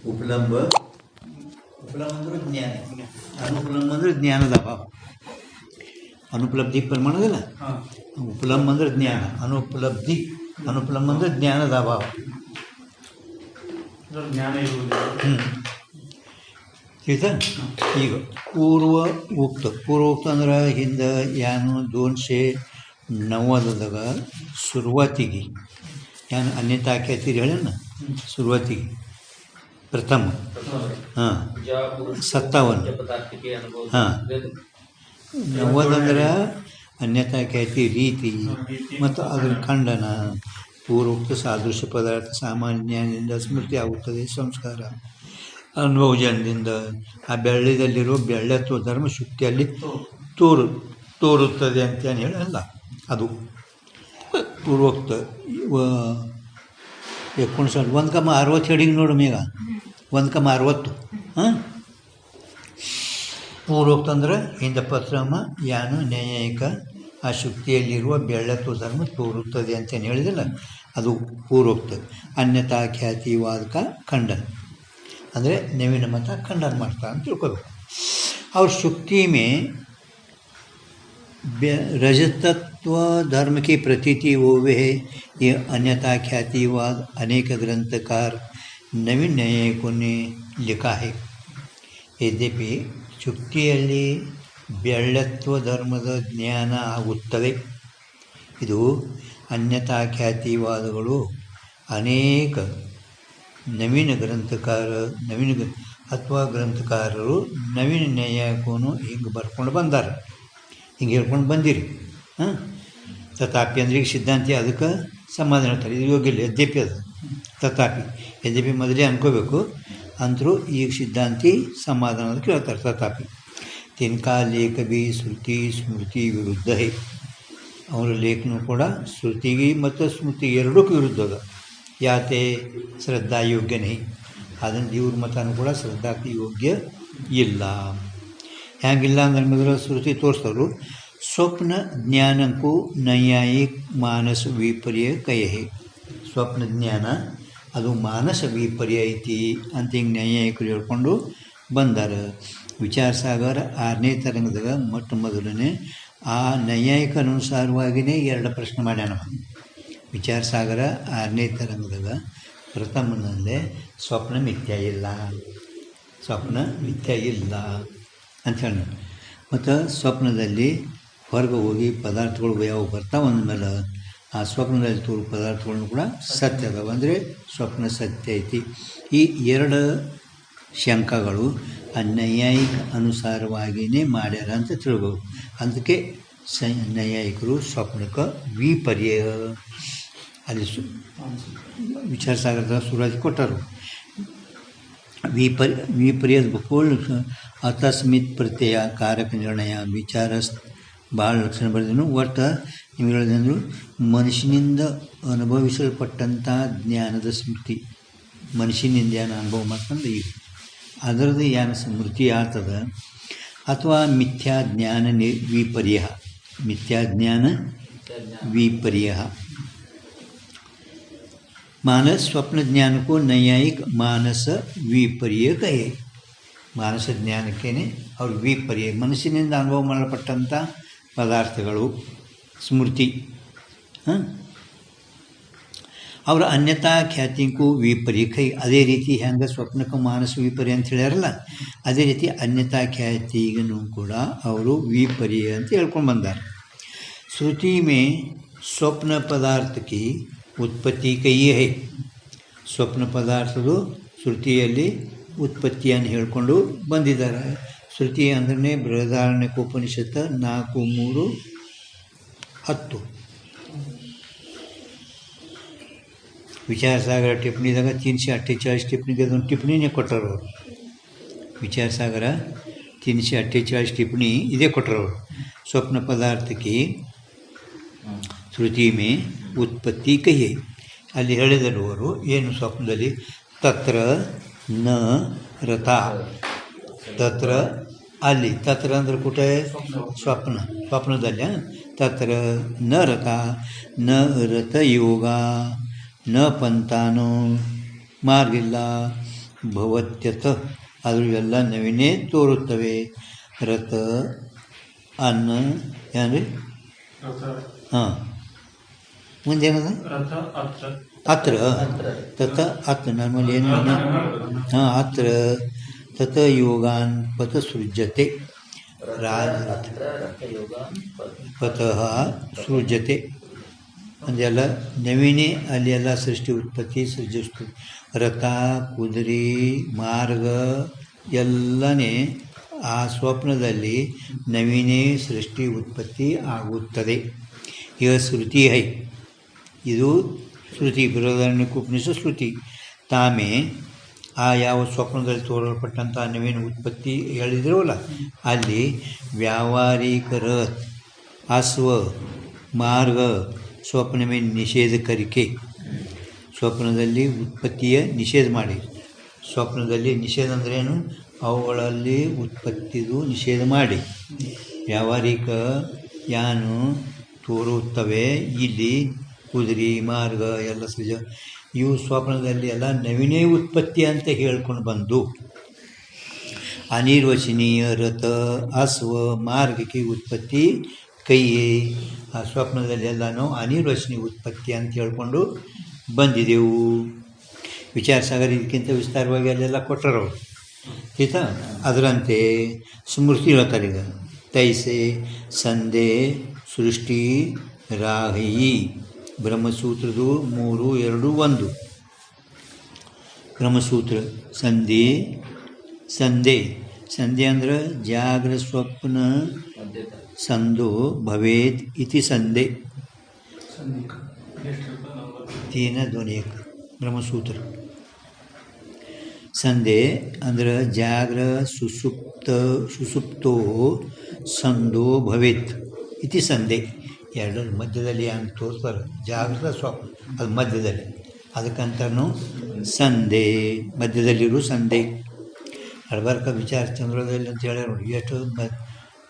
उपलंब उपलंब ಅಂದ್ರೆ ಜ್ಞಾನ, ಅನುಪಲಂಬ ಅಂದರೆ ಜ್ಞಾನದ ಅಭಾವ. ಅನುಪಲಬ್ಧಿ ಪ್ರಮಾಣದಲ್ಲ. ಉಪಲಂಬ ಅಂದರೆ ಜ್ಞಾನ, ಅನುಪಲಬ್ಧಿ ಅನುಪಲಂಬ ಅಂದರೆ ಜ್ಞಾನದ ಅಭಾವ. ತಿಳಿತಾ? ಈಗ ಪೂರ್ವೋಕ್ತ ಅಂದ್ರೆ ಹಿಂದೆ ಏನು 290ದಾಗ सुरुवातीಗೆ ಏನು ಅನ್ಯತಾ ಖ್ಯಾತಿರಿ ಹೇಳಣ್ಣ. सुरुवातीಗೆ प्रथम 57 90 ಅಂದ್ರೆ ಅನ್ಯತಾ ಖ್ಯಾತಿ ರೀತಿ ಮತ್ತು ಅದರ ಖಂಡನ. ಪೂರ್ವೋಕ್ತ ಸಾದೃಶ್ಯ ಪದಾರ್ಥ ಸಾಮಾನ್ಯ ಜ್ಞಾನದಿಂದ ಸ್ಮೃತಿ ಆಗುತ್ತದೆ. ಸಂಸ್ಕಾರ ಅನುಭವಜನದಿಂದ ಆ ಬೆಳ್ಳಿದಲ್ಲಿರುವ ಬೆಳ್ಳತ್ವ ಧರ್ಮ ಶುಕ್ತಿಯಲ್ಲಿ ತೋರುತ್ತದೆ ಅಂತೇನು ಹೇಳಲ್ಲ. ಅದು ಪೂರ್ವೋಕ್ತ 1,60 ಹೆಡಿಂಗ್ ನೋಡು ಮೇಗ 1,60. ಪೂರ್ವೋಕ್ತ ಅಂದ್ರೆ ಹಿಂದೆ ಪ್ರಥಮ ಯಾನು ನ್ಯಾಯಿಕ ಆ ಶುಕ್ತಿಯಲ್ಲಿರುವ ಬೆಳ್ಳತ್ವ ಧರ್ಮ ತೋರುತ್ತದೆ ಅಂತೇನು ಹೇಳಿದಿಲ್ಲ, ಅದು ಪೂರ್ವೋಕ್ತ. ಅನ್ಯತಾ ಖ್ಯಾತಿವಾದಕ ಖಂಡನ ಅಂದರೆ ನವೀನ ಮತ ಖಂಡನ ಮಾಡ್ತಾ ಅಂತ ತಿಳ್ಕೋಬೇಕು. और शुक्ति में रजतत्व धर्म की प्रतीति होवे है. ये अन्यथा ख्यातिवाद अनेक ग्रंथकार नवीन न्यायिकों ने लिखा है. यद्यपि ಶುಕ್ತಿಯಲ್ಲಿ ಬೆಳ್ಳತ್ವ ಧರ್ಮದ ಜ್ಞಾನ ಆಗುತ್ತದೆ. ಇದು ಅನ್ಯತಾ ಖ್ಯಾತಿವಾದಗಳು ಅನೇಕ ನವೀನ ಗ್ರಂಥಕಾರರು ನವೀನ ನ್ಯಾಯಕನು ಹಿಂಗೆ ಬರ್ಕೊಂಡು ಬಂದಾರೆ, ಹಿಂಗೆ ಹೇಳ್ಕೊಂಡು ಬಂದಿರಿ. ತಥಾಪಿ ಅಂದ್ರೆ ಈಗ ಸಿದ್ಧಾಂತಿ ಅದಕ್ಕೆ ಸಮಾಧಾನ ಹೇಳ್ತಾರೆ, ಇದು ಯೋಗ್ಯ ಯದ್ಯಪಿ ಅದು ಯದ್ಯಪಿ ಮೊದಲೇ ಅನ್ಕೋಬೇಕು. ಅಂದರೂ ಈಗ ಸಿದ್ಧಾಂತಿ ಸಮಾಧಾನ ಅದಕ್ಕೆ ಹೇಳ್ತಾರೆ ತಥಾಪಿ. ತಿನ್ಕಾ ಲೇಖ ಬಿ ಶ್ರುತಿ ಸ್ಮೃತಿ ವಿರುದ್ಧ ಹೇ. ಅವರ ಲೇಖನ ಕೂಡ ಶ್ರುತಿಗೆ ಮತ್ತು ಸ್ಮೃತಿಗೆ ಎರಡಕ್ಕೂ ವಿರುದ್ಧ ಅದ. ಯಾತೆ ಶ್ರದ್ಧಾ ಯೋಗ್ಯ ನಹಿ. ಅದನ್ನು ಇವ್ರ ಮತನೂ ಕೂಡ ಶ್ರದ್ಧಾಕ್ಕೆ ಯೋಗ್ಯ ಇಲ್ಲ. ಹ್ಯಾಂಗಿಲ್ಲ ಅಂದ್ರೆ ಮೊದಲು ಶ್ರುತಿ ತೋರಿಸ್ತವರು ಸ್ವಪ್ನ ಜ್ಞಾನಕ್ಕೂ ನೈಯಾಯಿಕ ಮಾನಸ ವಿಪರ್ಯ ಕಯಹೆ. ಸ್ವಪ್ನ ಜ್ಞಾನ ಅದು ಮಾನಸ ವಿಪರ್ಯ ಐತಿ ಅಂತ ಹಿಂಗೆ ನ್ಯಾಯಿಕರು ಹೇಳ್ಕೊಂಡು ಬಂದಾರ. ವಿಚಾರ ಸಾಗರ 6ನೇ ತರಂಗದಾಗ ಮೊಟ್ಟ ಮೊದಲನೇ ಆ ನೈಯಾಯಿಕ ಅನುಸಾರವಾಗಿಯೇ 2 ಪ್ರಶ್ನೆ ಮಾಡ್ಯಾನ. ವಿಚಾರ ಸಾಗರ 6ನೇ ತರಂಗದಾಗ ಪ್ರಥಮನಲ್ಲೇ ಸ್ವಪ್ನ ಮಿಥ್ಯ ಇಲ್ಲ ಅಂತ ಹೇಳಿ, ಮತ್ತು ಸ್ವಪ್ನದಲ್ಲಿ ಹೊರಗೆ ಹೋಗಿ ಪದಾರ್ಥಗಳು ಯಾವ ಬರ್ತಾವೆ ಅಂದಮೇಲೆ ಆ ಸ್ವಪ್ನದಲ್ಲಿ ತೋರು ಪದಾರ್ಥಗಳನ್ನು ಕೂಡ ಸತ್ಯ ಅದಾವೆ, ಅಂದರೆ ಸ್ವಪ್ನ ಸತ್ಯ ಐತಿ. ಈ 2 ಶಂಕಗಳು ನೈಯಾಯಿಕ ಅನುಸಾರವಾಗಿಯೇ ಮಾಡ್ಯಾರ ಅಂತ ತಿಳ್ಬೋದು. ಅದಕ್ಕೆ ನೈಯಾಯಿಕರು ಸ್ವಪ್ನಕ್ಕೆ ವಿಪರ್ಯ ಅಲ್ಲಿ ವಿಚಾರ ಸಾಗರದ ಸುರಾಜ್ ಕೊಟ್ಟರು. ವಿಪರ್ಯದ ಬಕೋಲ್ ಅತಸ್ಮಿತ್ ಪ್ರತ್ಯಯ ಕಾರಕ ನಿರ್ಣಯ ವಿಚಾರ ಭಾಳ ಲಕ್ಷಣ ಬರೆದನು. ಒಟ್ಟು ನಿಮ್ಗೆ ಹೇಳಿದಂದ್ರು ಮನುಷ್ಯನಿಂದ ಅನುಭವಿಸಲ್ಪಟ್ಟಂಥ ಜ್ಞಾನದ ಸ್ಮೃತಿ, ಮನುಷ್ಯನಿಂದ ಏನು ಅನುಭವ ಮಾಡ್ಕೊಂಡು ಈಗ ಅದರದ್ದು ಏನು ಸ್ಮೃತಿ ಆಗ್ತದ ಅಥವಾ ಮಿಥ್ಯಾಜ್ಞಾನ ವಿಪರ್ಯ ಮಾನಸ ಸ್ವಪ್ನ ಜ್ಞಾನಕ್ಕೂ ನೈಯಾಯಿಕ ಮಾನಸ ವಿಪರ್ಯ ಕಹೆ. ಮಾನಸ ಜ್ಞಾನಕ್ಕೇನೆ ಅವ್ರ ವಿಪರ್ಯ ಮನಸ್ಸಿನಿಂದ ಅನುಭವ ಮಾಡಲ್ಪಟ್ಟಂಥ ಪದಾರ್ಥಗಳು ಸ್ಮೃತಿ. ಅವರ ಅನ್ಯತಾ ಖ್ಯಾತಿಗೂ ವಿಪರ್ಯ ಕೈ. ಅದೇ ರೀತಿ ಹೆಂಗೆ ಸ್ವಪ್ನಕ್ಕೆ ಮಾನಸ ವಿಪರ್ಯ ಅಂತ ಹೇಳ್ಯಾರಲ್ಲ, ಅದೇ ರೀತಿ ಅನ್ಯತಾ ಖ್ಯಾತಿಗೂ ಕೂಡ ಅವರು ವಿಪರ್ಯ ಅಂತ ಹೇಳ್ಕೊಂಡು ಬಂದಾರೆ. ಶ್ರುತಿ ಮೇ ಸ್ವಪ್ನ ಪದಾರ್ಥಕ್ಕೆ ಉತ್ಪತ್ತಿ ಕೈಯೇ ಹೇ. ಸ್ವಪ್ನ ಪದಾರ್ಥದು ಶ್ರುತಿಯಲ್ಲಿ ಉತ್ಪತ್ತಿಯನ್ನು ಹೇಳ್ಕೊಂಡು ಬಂದಿದ್ದಾರೆ. ಶ್ರುತಿ ಅಂದ್ರೆ ಬೃಹದಾರಣ್ಯಕೋಪನಿಷತ್ತು 4:3-10. ವಿಚಾರ ಸಾಗರ ಟಿಪ್ಪಣಿದಾಗ 348 ಟಿಪ್ಪಣಿಗೆ ಅದೊಂದು ಟಿಪ್ಪಣಿನೇ ಕೊಟ್ಟರು ಅವರು. ವಿಚಾರ ಸಾಗರ 348 ಟಿಪ್ಪಣಿ ಇದೇ ಕೊಟ್ಟರು ಅವರು. ಸ್ವಪ್ನ ಪದಾರ್ಥಕ್ಕೆ ಶ್ರುತಿ ಮೇ ಉತ್ಪತ್ತಿ ಕಹಿಯೇ. ಅಲ್ಲಿ ಹೇಳಿದರು ಅವರು ಏನು ಸ್ವಪ್ನದಲ್ಲಿ ತತ್ರ ನ ರಥ, ತತ್ರ ಅಲ್ಲಿ ತತ್ರ ಅಂದ್ರೆ ಕೂಟ ಸ್ವಪ್ನದಲ್ಲಿ ತತ್ರ ನ ರಥ ನ ರಥ ಯೋಗ ನ ಪಂಥಾನೋ ಮಾರ್ಗಿಲ್ಲ ಭವತ್ಯತ ಆದರೂ ಎಲ್ಲ ನವಿನೇ ತೋರುತ್ತವೆ. ರಥ ಅನ್ನ ಏನ್ರಿ ಹಾಂ ಮುಂದೆ ಏನದ ಅತ್ರ ತತ ಅತ್ರ ನಮ್ಮಲ್ಲಿ ಏನು ಹಾಂ ಅತ್ರ ತತ ಯೋಗಾನ್ ಪಥ ಸೃಜ್ಯತೆ ಪತಃ ಸೃಜ್ಯತೆ ಅಂದೆಲ್ಲ ನವೀನೇ ಅಲ್ಲಿ ಎಲ್ಲ ಸೃಷ್ಟಿ ಉತ್ಪತ್ತಿ ಸೃಜಿಸ್ತದೆ. ರಥ ಕುದುರೆ ಮಾರ್ಗ ಎಲ್ಲನೇ ಆ ಸ್ವಪ್ನದಲ್ಲಿ ನವೀನೇ ಸೃಷ್ಟಿ ಉತ್ಪತ್ತಿ ಆಗುತ್ತದೆ. ಈಗ ಶ್ರುತಿ ಹೈ ಇದು ಶ್ರುತಿ ಬೃಹದಾರಣ್ಯಕೋಪನಿಷತ್ ಶ್ರುತಿ ತಾಮೇ ಆ ಯಾವ ಸ್ವಪ್ನದಲ್ಲಿ ತೋರಲ್ಪಟ್ಟಂಥ ನವೀನ ಉತ್ಪತ್ತಿ ಹೇಳಿದ್ರವಲ್ಲ ಅಲ್ಲಿ ವ್ಯಾವಹಾರಿಕ ರಥ ಅಶ್ವ ಮಾರ್ಗ ಸ್ವಪ್ನ ಮೇಲೆ ನಿಷೇಧಕರಿಕೆ ಸ್ವಪ್ನದಲ್ಲಿ ಉತ್ಪತ್ತಿಯ ನಿಷೇಧ ಮಾಡಿ ಸ್ವಪ್ನದಲ್ಲಿ ನಿಷೇಧ ಅಂದ್ರೇನು ಅವುಗಳಲ್ಲಿ ಉತ್ಪತ್ತಿದು ನಿಷೇಧ ಮಾಡಿ ವ್ಯಾವಹಾರಿಕ ಯಾನು ತೋರುತ್ತವೆ ಇಲ್ಲಿ ಕುದುರೆ ಮಾರ್ಗ ಎಲ್ಲ ಸೃಜ ಇವು ಸ್ವಪ್ನದಲ್ಲಿ ಎಲ್ಲ ನವೀನೇ ಉತ್ಪತ್ತಿ ಅಂತ ಹೇಳ್ಕೊಂಡು ಬಂದು ಅನಿರ್ವಚನೀಯ ರಥ ಅಶ್ವ ಮಾರ್ಗಕ್ಕೆ ಉತ್ಪತ್ತಿ ಕೈಯೇ ಆ ಸ್ವಪ್ನದಲ್ಲಿ ಎಲ್ಲನೂ ಅನಿರ್ವಚನೀಯ ಉತ್ಪತ್ತಿ ಅಂತ ಹೇಳ್ಕೊಂಡು ಬಂದಿದ್ದೆವು. ವಿಚಾರ ಸಾಗರ ಇದಕ್ಕಿಂತ ವಿಸ್ತಾರವಾಗಿ ಅಲ್ಲೆಲ್ಲ ಕೊಟ್ಟರು ಆಯಿತಾ. ಅದರಂತೆ ಸ್ಮೃತಿ ಹೇಳ್ತಾರೆ ಈಗ ತೈಸೆ ಸಂಧೆ ಸೃಷ್ಟಿ ರಾಹಿ ಬ್ರಹ್ಮಸೂತ್ರದು 3:2:1 ಬ್ರಹ್ಮಸೂತ್ರ ಸಂಧೆ ಅಂದ್ರೆ ಜಾಗ್ರ ಸ್ವಪ್ನ ಸಂಧೋ ಭವೇತ್ ಇತಿ ಸಂಧೆ 3:1 ಬ್ರಹ್ಮಸೂತ್ರ. ಸಂಧೆ ಅಂದ್ರೆ ಜಾಗ್ರ ಸುಸುಪ್ತೋ ಸಂಧೋ ಭವೇತ್ ಇತಿ ಸಂಧೆ. ಎರಡರ ಮಧ್ಯದಲ್ಲಿ ಅಂತ ತೋರಿಸ್ತಾರೆ ಜಾಗೃತ ಸ್ವಪ್ನ ಅದು ಮಧ್ಯದಲ್ಲಿ ಅದಕ್ಕಂತನೂ ಸಂಧೆ ಮಧ್ಯದಲ್ಲಿರೋ ಸಂಧೆ. ಹಳಬರ್ಕ ವಿಚಾರ ಚಂದ್ರದಲ್ಲಿ ಅಂತ ಹೇಳಿ ನೋಡಿ ಎಷ್ಟು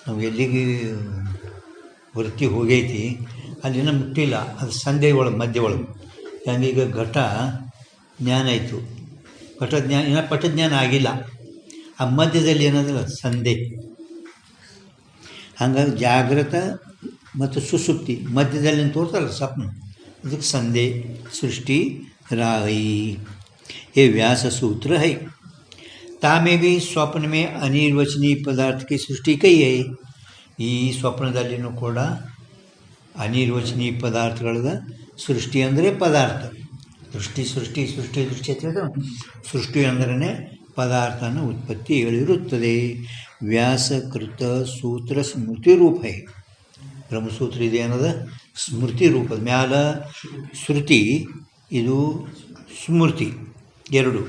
ನಾವು ಎಲ್ಲಿಗೆ ವೃತ್ತಿ ಹೋಗೈತಿ ಅಲ್ಲಿನ ಮುಟ್ಟಿಲ್ಲ ಅದು ಸಂಧೆ ಒಳಗೆ ಮಧ್ಯ ಒಳಗೆ. ಹಂಗೀಗ ಘಟ ಜ್ಞಾನ ಆಯಿತು ಘಟಜ್ಞಾನ ಇನ್ನೂ ಪಟಜ್ಞಾನ ಆಗಿಲ್ಲ ಆ ಮಧ್ಯದಲ್ಲಿ ಏನಂದ್ರೆ ಸಂಧೆ. ಹಂಗಾಗಿ ಜಾಗೃತ ಮತ್ತು ಸುಸುಪ್ತಿ ಮಧ್ಯದಲ್ಲಿ ತೋರ್ತಾರಲ್ಲ ಸ್ವಪ್ನ ಅದಕ್ಕೆ ಸಂಧೆ ಸೃಷ್ಟಿ राही ये व्यास सूत्र है। तामे भी स्वप्न में अनिर्वचनीय पदार्थ की सृष्टि कही है। ಈ ಸ್ವಪ್ನದಲ್ಲಿನೂ ಕೂಡ ಅನಿರ್ವಚನೀಯ ಪದಾರ್ಥಗಳ ಸೃಷ್ಟಿ ಅಂದರೆ ಪದಾರ್ಥ ಸೃಷ್ಟಿ ಸೃಷ್ಟಿ ಸೃಷ್ಟಿ ಸೃಷ್ಟಿ ಅಂತ ಸೃಷ್ಟಿ ಅಂದ್ರೇ ಪದಾರ್ಥನ ಉತ್ಪತ್ತಿ ಹೇಳಿರುತ್ತದೆ। ವ್ಯಾಸಕೃತ ಸೂತ್ರ ಸ್ಮೃತಿ ರೂಪ है। ಬ್ರಹ್ಮಸೂತ್ರ ಇದೇನದ ಸ್ಮೃತಿ ರೂಪದ ಮ್ಯಾಲ ಶ್ರುತಿ ಇದು ಸ್ಮೃತಿ ಎರಡು।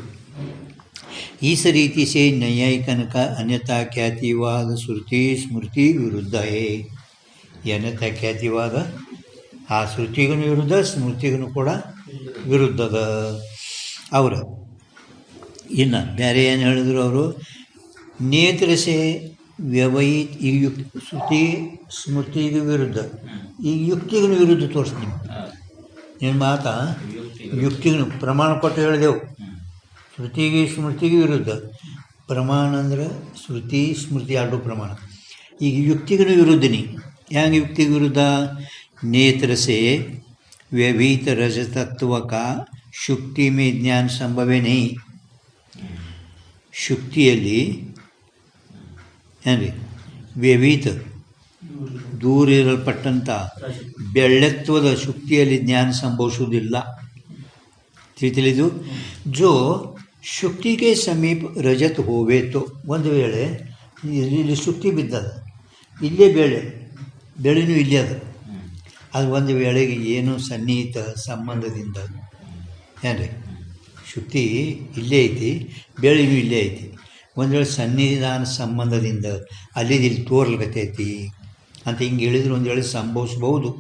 इस रीति से न्यायिकन का अन्यथा ख्यातिवाद श्रुति स्मृति विरुद्ध है। ಈ ಅನ್ಯತಾ ಖ್ಯಾತಿವಾದ ಆ ಶ್ರುತಿಗೂ ವಿರುದ್ಧ ಸ್ಮೃತಿಗೂ ಕೂಡ ವಿರುದ್ಧದ ಅವರ ಇನ್ನು ಬೇರೆ ಏನು ಹೇಳಿದ್ರು ಅವರು ನೇತ್ರಸೆ ವ್ಯವಹಿತ ಈ ಶ್ರುತಿ ಸ್ಮೃತಿಗೂ ವಿರುದ್ಧ ಈ ಯುಕ್ತಿಗೂ ವಿರುದ್ಧ ತೋರಿಸ್ತೀನಿ ನಿಮ್ಮ ಮಾತಾ ಯುಕ್ತಿಗೂ ಪ್ರಮಾಣ ಕೊಟ್ಟು ಹೇಳಿದೆವು ಶ್ರುತಿಗೆ ಸ್ಮೃತಿಗೆ ವಿರುದ್ಧ ಪ್ರಮಾಣ ಅಂದ್ರೆ ಶ್ರುತಿ ಸ್ಮೃತಿ ಎರಡು ಪ್ರಮಾಣ ಈಗ ಯುಕ್ತಿಗೂ ವಿರುದ್ಧನಿ ಹೆಂಗೆ ಯುಕ್ತಿಗೆ ವಿರುದ್ಧ नेत्र से व्यवहित रजतत्व का शुक्ति में ज्ञान संभव नहीं। ಶುಕ್ತಿಯಲ್ಲಿ ಏನ್ರಿ ವ್ಯವಹಿತ ದೂರ ಇರಲ್ಪಟ್ಟಂಥ ಬೆಳ್ಳತ್ವದ ಶುಕ್ತಿಯಲ್ಲಿ ಜ್ಞಾನ ಸಂಭವಿಸುವುದಿಲ್ಲ ತಿಳಿದು ಜೋ ಶುಕ್ತಿಗೆ ಸಮೀಪ ರಜತ್ ಹೋವೇತೋ ಒಂದು ವೇಳೆ ಇಲ್ಲಿ ಶುಕ್ತಿ ಬಿದ್ದದ ಇಲ್ಲೇ ಬೆಳೆನೂ ಇಲ್ಲೇ ಅದ ಅದು ಒಂದು ವೇಳೆಗೆ ಏನು ಸನ್ನಿಹಿತ ಸಂಬಂಧದಿಂದ ಏನ್ರಿ ಶುಕ್ತಿ ಇಲ್ಲೇ ಐತಿ ಬೆಳೆನೂ ಇಲ್ಲೇ ಐತಿ ಒಂದು ವೇಳೆ ಸನ್ನಿಧಾನ ಸಂಬಂಧದಿಂದ ಅಲ್ಲಿದ್ದು ಇಲ್ಲಿ ತೋರ್ಲಕತ್ತೈತಿ ಅಂತ ಹಿಂಗೆ ಹೇಳಿದ್ರೆ ಒಂದು ವೇಳೆ ಸಂಭವಿಸ್ಬೋದು।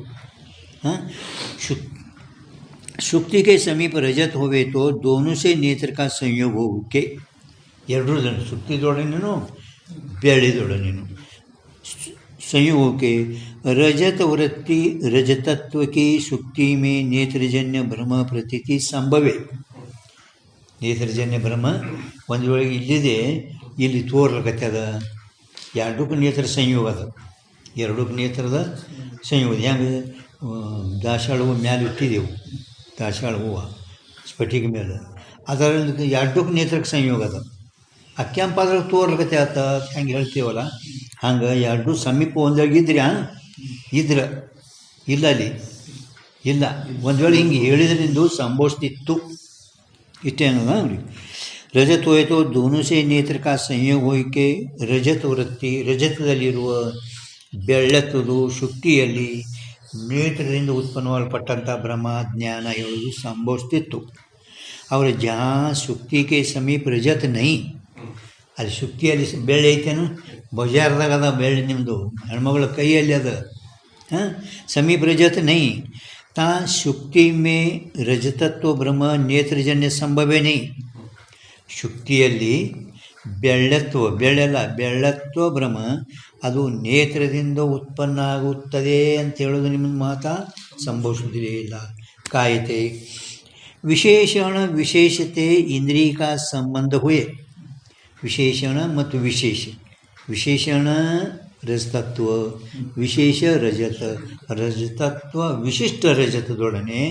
ಹಾಂ शुक्ति के समीप रजत होवे तो दोनों से नेत्र का संयोग हो के ಎರಡೂ ಶುಕ್ತಿದೊಡನೇನು ಬೆಳೆದೊಡನೇನು संयोग के रजत वृत्ति रजतत्व की शुक्ति में नेत्रजन्य भ्रम प्रतीति संभवे। ನೇತ್ರಜನ್ಯ ಭ್ರಮ ಒಂದು ವೇಳೆ ಇಲ್ಲಿದೆ, ಇಲ್ಲಿ ತೋರ್ಲಕತ್ತೆ ಅದ. ಎರಡಕ್ಕೂ ನೇತ್ರ ಸಂಯೋಗ ಅದು, ಎರಡಕ್ಕೂ ನೇತ್ರದ ಸಂಯೋಗ. ಹೆಂಗೆ ದಾಸಾಳ ಹೂವು ಮ್ಯಾಲೆ ಇಟ್ಟಿದ್ದೆವು, ದಾಸಾಳ ಹೂವು ಸ್ಫಟಿಕ ಮೇಲೆ, ಅದರಲ್ಲಿ ಎರಡಕ್ಕೂ ನೇತ್ರಕ್ಕೆ ಸಂಯೋಗ ಅದ. ಆ ಕೆಂಪಾದ್ರಾಗ ತೋರ್ಲಕತ್ತೆ ಆತ ಹೆಂಗೆ ಹೇಳ್ತೀವಲ್ಲ, ಹಂಗೆ ಎರಡು ಸಮೀಪ ಒಂದಾಗಿದ್ರೆ ಇದ್ರೆ ಇಲ್ಲ, ಅಲ್ಲಿ ಇಲ್ಲ. ಒಂದು ವೇಳೆ ಹಿಂಗೆ ಹೇಳಿದ್ರಿಂದ ಸಂಭವಿಸ್ತಿತ್ತು. ಇಷ್ಟೇ ಅನ್ನೋದ ಅವ್ರಿಗೆ. ರಜತ ಹೋಯಿತು ದೋನುಸೆ ನೇತ್ರಕ ಸಂಯೋಗ ಹೋಯ್ಕೆ ರಜತ ವೃತ್ತಿ, ರಜತದಲ್ಲಿರುವ ಬೆಳ್ಳತ್ತದು ಶುಕ್ತಿಯಲ್ಲಿ ನೇತ್ರದಿಂದ ಉತ್ಪನ್ನವಾಗಲ್ಪಟ್ಟಂಥ ಬ್ರಹ್ಮ ಜ್ಞಾನ ಹೇಳೋದು ಸಂಭವಿಸ್ತಿತ್ತು. ಅವರ ಜಹಾ ಶುಕ್ತಿಗೆ ಸಮೀಪ ರಜತ ನೈ, ಅಲ್ಲಿ ಶುಕ್ತಿಯಲ್ಲಿ ಬೆಳ್ಳಿ ಐತೇನು, ಬಜಾರ್ದಾಗ ಅದ ಬೆಳ್ಳಿ, ನಿಮ್ಮದು ಹೆಣ್ಮಗಳ ಕೈಯಲ್ಲಿ ಅದ. ಹಾಂ, ಸಮೀಪ ರಜತ ನೈ ತಾ ಶುಕ್ತಿ ಮೇ ರಜತತ್ವ ಬ್ರಹ್ಮ ನೇತ್ರಜನ್ಯ ಸಂಭವೇ ನೈ. ಶುಕ್ತಿಯಲ್ಲಿ ಬೆಳ್ಳತ್ವ ಭ್ರಮ ಅದು ನೇತ್ರದಿಂದ ಉತ್ಪನ್ನ ಆಗುತ್ತದೆ ಅಂತ ಹೇಳೋದು ನಿಮ್ಮ ಮಾತಾ ಸಂಭವಿಸುವುದಿಲ್ಲ. ಕಾಯತೆ ವಿಶೇಷಣ ವಿಶೇಷತೆ ಇಂದ್ರಿಯಕ ಸಂಬಂಧ ಹುಯೆ. ವಿಶೇಷಣ ಮತ್ತು ವಿಶೇಷಣ ರಜತತ್ವ, ವಿಶೇಷ ರಜತತ್ವ ವಿಶಿಷ್ಟ ರಜತದೊಡನೆ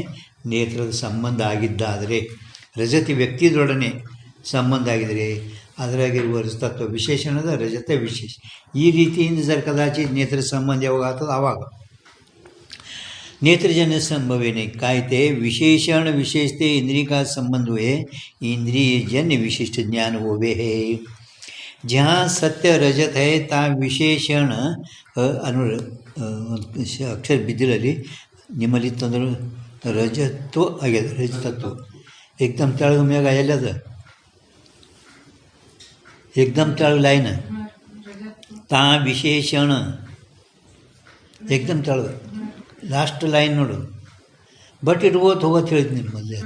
ನೇತ್ರದ ಸಂಬಂಧ ಆಗಿದ್ದಾದರೆ, ರಜತಿ ವ್ಯಕ್ತಿಯದೊಡನೆ ಸಂಬಂಧ ಆಗಿದರೆ ಅದರಾಗಿರುವ ರಜತತ್ವ ವಿಶೇಷಣದ ರಜತ ವಿಶೇಷ. ಈ ರೀತಿಯಿಂದ ಜರ ಕದಾಚಿತ್ ನೇತ್ರ ಸಂಬಂಧ ಯಾವಾಗ ಆಗ್ತದೆ ಆವಾಗ ನೇತ್ರಜನ್ಯ ಸಂಭವೇನೆ. ಕಾಯ್ತೆ ವಿಶೇಷಣ ವಿಶೇಷತೆ इंद्रिय का संबंध हुए इंद्रिय जन्य विशिष्ट ज्ञान होवे है. जहाँ सत्य रजत है ता विशೇಷಣ ಅಕ್ಷರ ಬಿದ್ದಿರಲ್ಲಿ ನಿಮ್ಮಲ್ಲಿ ತಂದ್ರೆ ರಜತ್ವ ಆಗ್ಯದ. ರಜತತ್ವ ಏಕ್ದಮ್ ತೆಳಗ ಮ್ಯಾಗ ಎಲ್ಲದ, ಏಕ್ದಮ್ ತೆಳಗ ಲೈನ್ ತಾ ವಿಶೇಷಣ ಏಕ್ದಮ್ ತೆಳಗ ಲಾಸ್ಟ್ ಲೈನ್ ನೋಡು. ಬಟ್ ಇಟ್ಕೋತ ಹೋಗೋದು ಹೇಳಿದ್ ನಿಮ್ಮ ಮೊದಲೇ.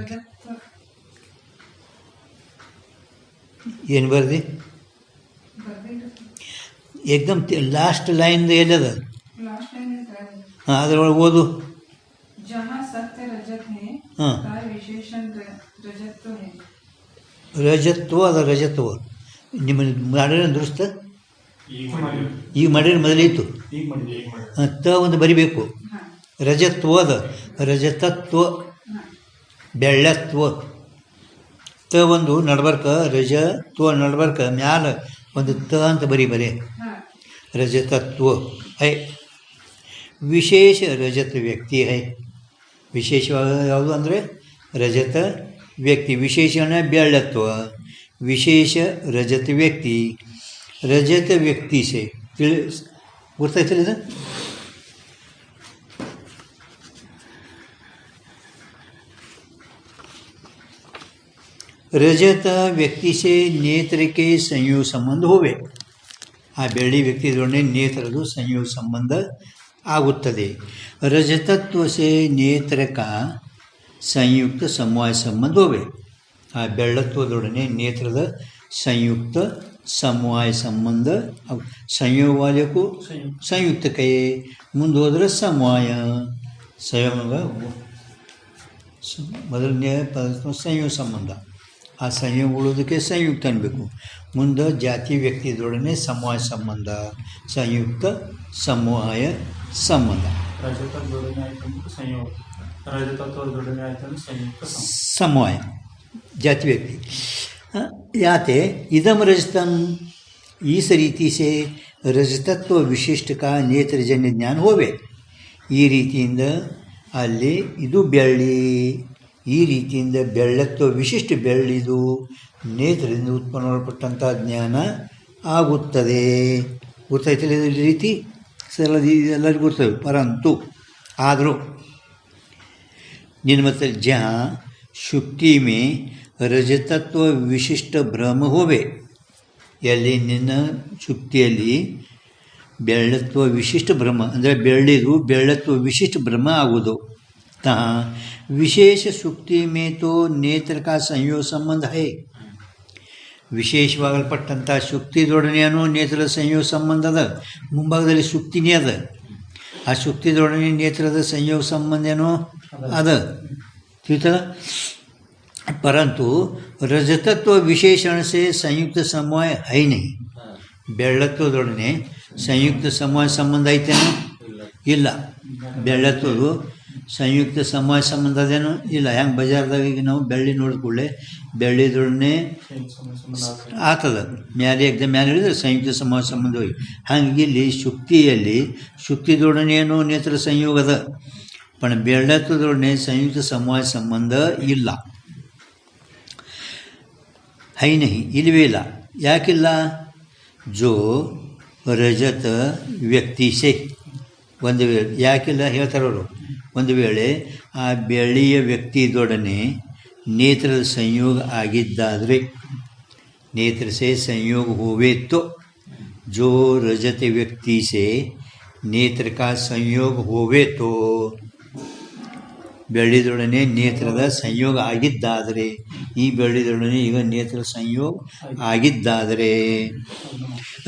ಏನು ಬರ್ದಿ? ಏಕ್ದಮ್ ಲಾಸ್ಟ್ ಲೈನ್ ಎಲ್ಲದ? ಹಾಂ, ಅದರೊಳಗೆ ಓದು. ಹಾಂ, ರಜತ್ವ ಅದ. ರಜತ್ವ ನಿಮ್ಮ ಮಾಡಿರ ದುರುಸ್ತ ಈಗ ಮಾಡಿರ ಮೊದಲಿತ್ತು. ಹಾಂ, ತ ಒಂದು ಬರಿಬೇಕು. ರಜತ್ವ ಅದ, ರಜತತ್ವ ಬೆಳ್ಳತ್ವ. ತ ಒಂದು ನಡ್ಬರ್ಕ, ರಜತ್ವ ನಡ್ಬರ್ಕ ಮ್ಯಾಲ ಒಂದು ತ ಅಂತ ಬರೀ ರಜತತ್ವ ಹೈ. ವಿಶೇಷ ರಜತ ವ್ಯಕ್ತಿ ಹೈ. ವಿಶೇಷವಾದ ಯಾವುದು ಅಂದರೆ ರಜತ ವ್ಯಕ್ತಿ. ವಿಶೇಷಣ ಬೆಳ್ಳತ್ವ, ವಿಶೇಷ ರಜತ ವ್ಯಕ್ತಿ. ರಜತ ವ್ಯಕ್ತಿ ಸೇ ಗೊತ್ತಾಯ್ತಲ್ಲ ಇದು? ರಜತ ವ್ಯಕ್ತಿ ಸೇ ನೇತ್ರಕ್ಕೆ ಸಂಯೋಗ ಸಂಬಂಧ ಹೋವೆ. ಆ ಬೆಳ್ಳಿ ವ್ಯಕ್ತಿಯೊಡನೆ ನೇತ್ರದ ಸಂಯೋಗ ಸಂಬಂಧ ಆಗುತ್ತದೆ. ರಜತತ್ವ ಸೇ ನೇತ್ರಕ ಸಂಯುಕ್ತ ಸಮವಾಯ ಸಂಬಂಧ ಹೋವೆ. ಆ ಬೆಳ್ಳತ್ವದೊಡನೆ ನೇತ್ರದ ಸಂಯುಕ್ತ ಸಮವಾಯ ಸಂಬಂಧ. ಸಂಯೋಗವಾದಕ್ಕೂ ಸಂಯುಕ್ತಕ್ಕೆ ಮುಂದೆ ಹೋದರೆ ಸಮವಾಯ. ಸಂಯೋಗ ಮೊದಲನೇ ಪದ ಸಂಯೋಗ ಸಂಬಂಧ. ಆ ಸಂಯೋಗ ಉಳೋದಕ್ಕೆ ಸಂಯುಕ್ತ ಅನ್ಬೇಕು. ಮುಂದೆ ಜಾತಿ ವ್ಯಕ್ತಿಯದೊಡನೆ ಸಮವಾಯ ಸಂಬಂಧ, ಸಂಯುಕ್ತ ಸಮವಾಯ ಸಂಬಂಧ. ಸಮವಾಯ ಜಾತಿ ವ್ಯಕ್ತಿ. ಯಾತೆ ಇದಂ ರಜತಂ ಈಸ ರೀತಿ ಸೇ ರಜತತ್ವ ವಿಶಿಷ್ಟ ಕಾ ನೇತ್ರಜನ್ಯ ಜ್ಞಾನ ಹೋವೆ. ಈ ರೀತಿಯಿಂದ ಅಲ್ಲಿ ಇದು ಬೆಳ್ಳಿ, ಈ ರೀತಿಯಿಂದ ಬೆಳ್ಳತ್ವ ವಿಶಿಷ್ಟ ಬೆಳ್ಳಿದು ನೇತ್ರದಿಂದ ಉತ್ಪನ್ನಪಟ್ಟಂಥ ಜ್ಞಾನ ಆಗುತ್ತದೆ. ಗೊತ್ತಾಯ್ತಲ್ಲ ಈ ರೀತಿ? ಸರಳ ಎಲ್ಲರಿಗೂ ಗೊತ್ತವೆ. ಪರಂತು ಆದರೂ ನಿನ್ನ ಮತ್ತೆ ಜहाँ ಶುಕ್ತಿ ಮೇ ರಜತತ್ವ ವಿಶಿಷ್ಟ ಭ್ರಮ ಹೋವೆ. ಎಲ್ಲಿ ನಿನ್ನ ಶುಕ್ತಿಯಲ್ಲಿ ಬೆಳ್ಳತ್ವ ವಿಶಿಷ್ಟ ಭ್ರಮ ಅಂದರೆ ಬೆಳ್ಳತ್ವ ವಿಶಿಷ್ಟ ಭ್ರಮ ಆಗುವುದು. ತಾ ವಿಶೇಷ ಶುಕ್ತಿ ಮೇ ತೋ ನೇತ್ರ ಕಾ ಸಂಯೋಗ ಸಂಬಂಧ ಹೈ. ವಿಶೇಷವಾಗಲ್ಪಟ್ಟಂಥ ಶುಕ್ತಿದೊಡನೆಯೂ ನೇತ್ರದ ಸಂಯೋಗ ಸಂಬಂಧ ಅದ. ಮುಂಭಾಗದಲ್ಲಿ ಶುಕ್ತಿನೇ ಅದ. ಆ ಶುಕ್ತಿದೊಡನೆ ನೇತ್ರದ ಸಂಯೋಗ ಸಂಬಂಧ ಏನೋ ಅದ. ತಿಳಿತದ? परंतु रजतत्व विशेषण से संयुक्त समवाय है ही नहीं. ಬೆಳ್ಳತ್ವದೊಡನೆ ಸಂಯುಕ್ತ ಸಮವಾಯ ಸಂಬಂಧ ಐತೇನೋ ಇಲ್ಲ. ಬೆಳ್ಳತ್ವದು ಸಂಯುಕ್ತ ಸಮವಾಯ ಸಂಬಂಧ ಅದೇನೋ ಇಲ್ಲ. ಹೆಂಗೆ ಬಜಾರ್ದಾಗ ಈಗ ನಾವು ಬೆಳ್ಳಿ ನೋಡಿದ ಕೂಡಲೇ ಬೆಳ್ಳಿದೊಡನೆ ಆಗ್ತದ ಮ್ಯಾಲೆ ಎಕ್ದಮ್ ಮ್ಯಾಲೆ ಹೇಳಿದ್ರೆ ಸಂಯುಕ್ತ ಸಮವಾಯ ಸಂಬಂಧ ಹೋಗಿ. ಹಂಗೆ ಇಲ್ಲಿ ಶುಕ್ತಿಯಲ್ಲಿ ಶುಕ್ತಿದೊಡನೆ ಏನೋ ನೇತ್ರ ಸಂಯೋಗದ पण ಬೆಳ್ಳತ್ವದೊಡನೆ ಸಂಯುಕ್ತ ಸಮವಾಯ ಸಂಬಂಧ ಇಲ್ಲ. ಹೈ ನಹಿ ಇಲ್ಲವೇ ಇಲ್ಲ. ಯಾಕಿಲ್ಲ? ಜೋ ರಜತ ವ್ಯಕ್ತಿ ಸೇ ಒಂದು ವೇಳೆ ಯಾಕಿಲ್ಲ ಹೇಳ್ತಾರವರು. ಒಂದು ವೇಳೆ ಆ ಬೆಳ್ಳಿಯ ವ್ಯಕ್ತಿದೊಡನೆ ನೇತ್ರದ ಸಂಯೋಗ ಆಗಿದ್ದಾದರೆ ನೇತ್ರ ಸೇ ಸಂयोग होवे तो जो रजत व्यक्ति से नेत्र का संयोग होवे तो ಬೆಳ್ಳಿದೊಡನೆ ನೇತ್ರದ ಸಂಯೋಗ ಆಗಿದ್ದಾದರೆ ಈ ಬೆಳ್ಳಿದೊಡನೆ ಈಗ ನೇತ್ರ ಸಂಯೋಗ ಆಗಿದ್ದಾದರೆ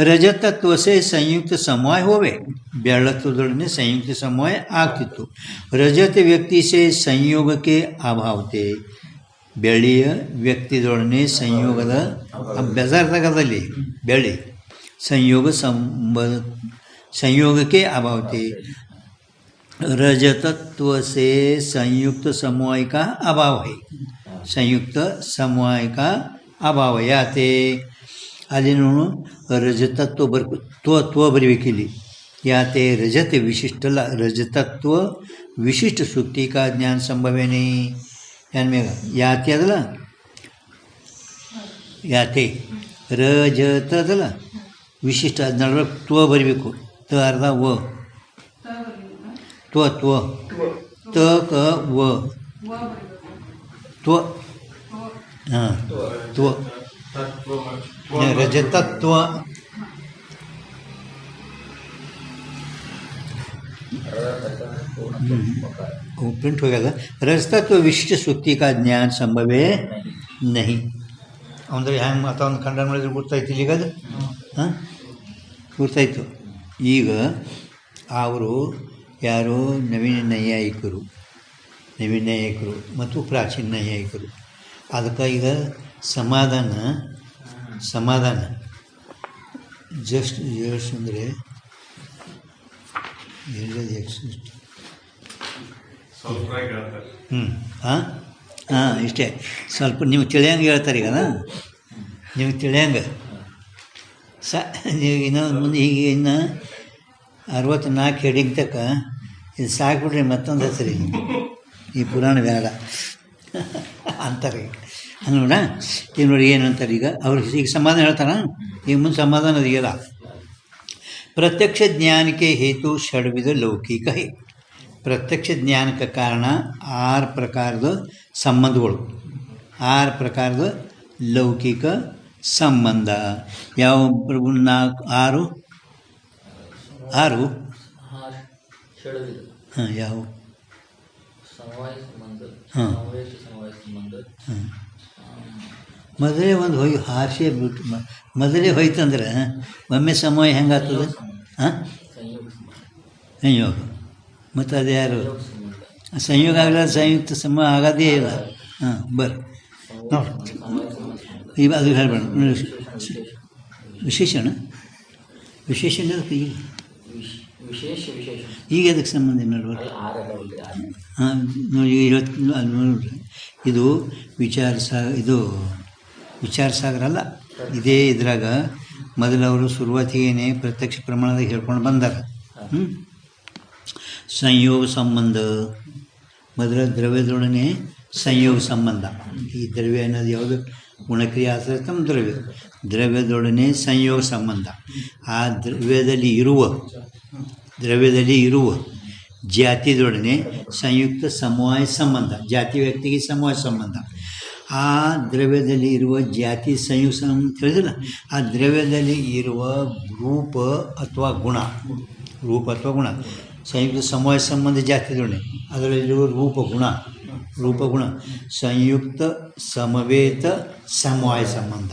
ರಜತತ್ವ ಸೇ ಸಂಯುಕ್ತ ಸಮವಾಯ ಹೋವೆ ಬೆಳ್ಳತ್ವದೊಡನೆ ಸಂಯುಕ್ತ ಸಮವಾಯ ಆಗ್ತಿತ್ತು. ರಜತ ವ್ಯಕ್ತಿ ಸೇ ಸಂಯೋಗಕ್ಕೆ ಅಭಾವತೆ ಬೆಳ್ಳಿಯ ವ್ಯಕ್ತಿದೊಡನೆ ಸಂಯೋಗದ ಬೆಜಾರ್ದಾಗದಲ್ಲಿ ಬೆಳ್ಳಿ ಸಂಯೋಗಕ್ಕೆ ಅಭಾವತೆ रजतत्व से संयुक्त समवाय का अभाव है. संयुक्त समवाय का अभाव याते ಅಲ್ಲಿ ನೋಡು ರಜತತ್ವ ತ್ವ ಬರಬೇಕಿಲ್ಲಿ. ಯಾತೆ ರಜತ ವಿಶಿಷ್ಟಲ್ಲ ರಜತತ್ವ ವಿಶಿಷ್ಟ ಸುಕ್ತಿ ಕಾ ಜ್ಞಾನ ಸಂಭವೇನೇ ಏನ್ ಮೇಗ ಯಾತೆ ಅದಲ್ಲ ಯಾತೆ ರಜತದಲ್ಲ ವಿಶಿಷ್ಟ ಅದು ನಡುವೆ ತ್ವ ಬರಬೇಕು. ತ ಅರ್ಧ ವ त्व त्व त क व त्व हाँ त्व रजतत्व प्रिंट हो गया. रजतत्व विशिष्ट सुक्ति का ज्ञान संभवे नहीं. ಅಂದರೆ ಹ್ಯಾಂಗೆ ಮತ್ತು ಒಂದು ಖಂಡನ ಮಾಡಿದ್ರೆ ಗೊತ್ತಾಯ್ತು ಈಗ ಅದು ಹಾಂ ಗೊತ್ತಾಯ್ತು. ಈಗ ಅವರು ಯಾರೋ ನವೀನ ನೈಯಾಯಿಕರು ಮತ್ತು ಪ್ರಾಚೀನ ನೈಯಾಯಿಕರು. ಅದಕ್ಕೆ ಈಗ ಸಮಾಧಾನ ಜಸ್ಟ್ ಅಂದರೆ ಹಾಂ ಇಷ್ಟೇ ಸ್ವಲ್ಪ ನೀವು ತಿಳಿಯಂಗೆ ಹೇಳ್ತಾರೆ ಈಗ ನೀವು ತಿಳಿಯಂಗೆ ನೀವು ಇನ್ನೊಂದು ಮುಂದೆ ಈಗ ಇನ್ನು 64 ಹೆಡಿಂಗ್ ತಕ್ಕ ಇದು ಸಾಕ್ಬಿಡ್ರಿ ಮತ್ತೊಂದು ಹೆಸರು ಈ ಪುರಾಣ ಬೇಡ ಅಂತಾರೆ. ಹಂಗೆ ನೋಡ ಈಗ ನೋಡಿ ಏನು ಅಂತಾರೆ ಈಗ ಅವ್ರಿಗೆ ಈಗ ಸಮಾಧಾನ ಹೇಳ್ತಾರ. ಈಗ ಮುಂದೆ ಸಮಾಧಾನ ಅದೆಯಲ್ಲ. ಪ್ರತ್ಯಕ್ಷ ಜ್ಞಾನಕ್ಕೆ ಹೇತು ಷಡ್ವಿಧ ಲೌಕಿಕ ಹೇ. ಪ್ರತ್ಯಕ್ಷ ಜ್ಞಾನಕ್ಕೆ ಕಾರಣ 6 ಪ್ರಕಾರದ ಸಂಬಂಧಗಳು, 6 ಪ್ರಕಾರದ ಲೌಕಿಕ ಸಂಬಂಧ. ಯಾವ ಪ್ರಭು 6 ಹಾಂ ಯಾವ ಹಾಂ ಮೊದಲೇ ಒಂದು ಹಾಸ್ಯ ಬಿಟ್ಟು ಮೊದಲೇ ಹೋಯ್ತಂದ್ರೆ ಒಮ್ಮೆ ಸಮಯ ಹೆಂಗಾಗ್ತದೆ? ಹಾಂ ಸಂಯೋಗ. ಮತ್ತು ಅದು ಯಾರು ಸಂಯೋಗ ಆಗಲ್ಲ ಸಂಯುಕ್ತ ಸಮಯ ಆಗೋದೇ ಇಲ್ಲ. ಹಾಂ ಬರ್ರಿ ನೋಡಿ ಈಗ ಅದು ಹೇಳ್ಬೇಡ. ವಿಶೇಷಣ ಈಗ ಅದಕ್ಕೆ ಸಂಬಂಧ ನೋಡ್ಬೇಕು. ಹಾಂ ನೋಡಿ ಇವತ್ತು ನೋಡ್ರಿ ಇದು ವಿಚಾರ ಸಾಗರ ಅಲ್ಲ. ಇದೇ ಇದ್ರಾಗ ಮೊದಲವರು ಶುರುವಾತಿಗೇನೆ ಪ್ರತ್ಯಕ್ಷ ಪ್ರಮಾಣದಾಗ ಹೇಳ್ಕೊಂಡು ಬಂದಾರ. ಸಂಯೋಗ ಸಂಬಂಧ ಮೊದಲ ದ್ರವ್ಯದೊಡನೆ ಸಂಯೋಗ ಸಂಬಂಧ. ಈ ದ್ರವ್ಯ ಅನ್ನೋದು ಯಾವುದು? ಗುಣಕ್ರಿಯೆ ಆಶ್ರಿತಂ ದ್ರವ್ಯದೊಡನೆ ಸಂಯೋಗ ಸಂಬಂಧ. ಆ ದ್ರವ್ಯದಲ್ಲಿ ಇರುವ ಜಾತಿದೊಡನೆ ಸಂಯುಕ್ತ ಸಮವಾಯ ಸಂಬಂಧ. ಜಾತಿ ವ್ಯಕ್ತಿಗೆ ಸಮವಾಯ ಸಂಬಂಧ. ಆ ದ್ರವ್ಯದಲ್ಲಿ ಇರುವ ಜಾತಿ ಸಂಯುಕ್ತ ಸಂಬಂಧ ತಿಳಿದಿಲ್ಲ. ಆ ದ್ರವ್ಯದಲ್ಲಿ ಇರುವ ರೂಪ ಅಥವಾ ಗುಣ ಸಂಯುಕ್ತ ಸಮವಾಯ ಸಂಬಂಧ ಜಾತಿದೊಡನೆ ಅದರಲ್ಲಿರುವ ರೂಪಗುಣ ಸಂಯುಕ್ತ ಸಮವೇತ ಸಮವಾಯ ಸಂಬಂಧ.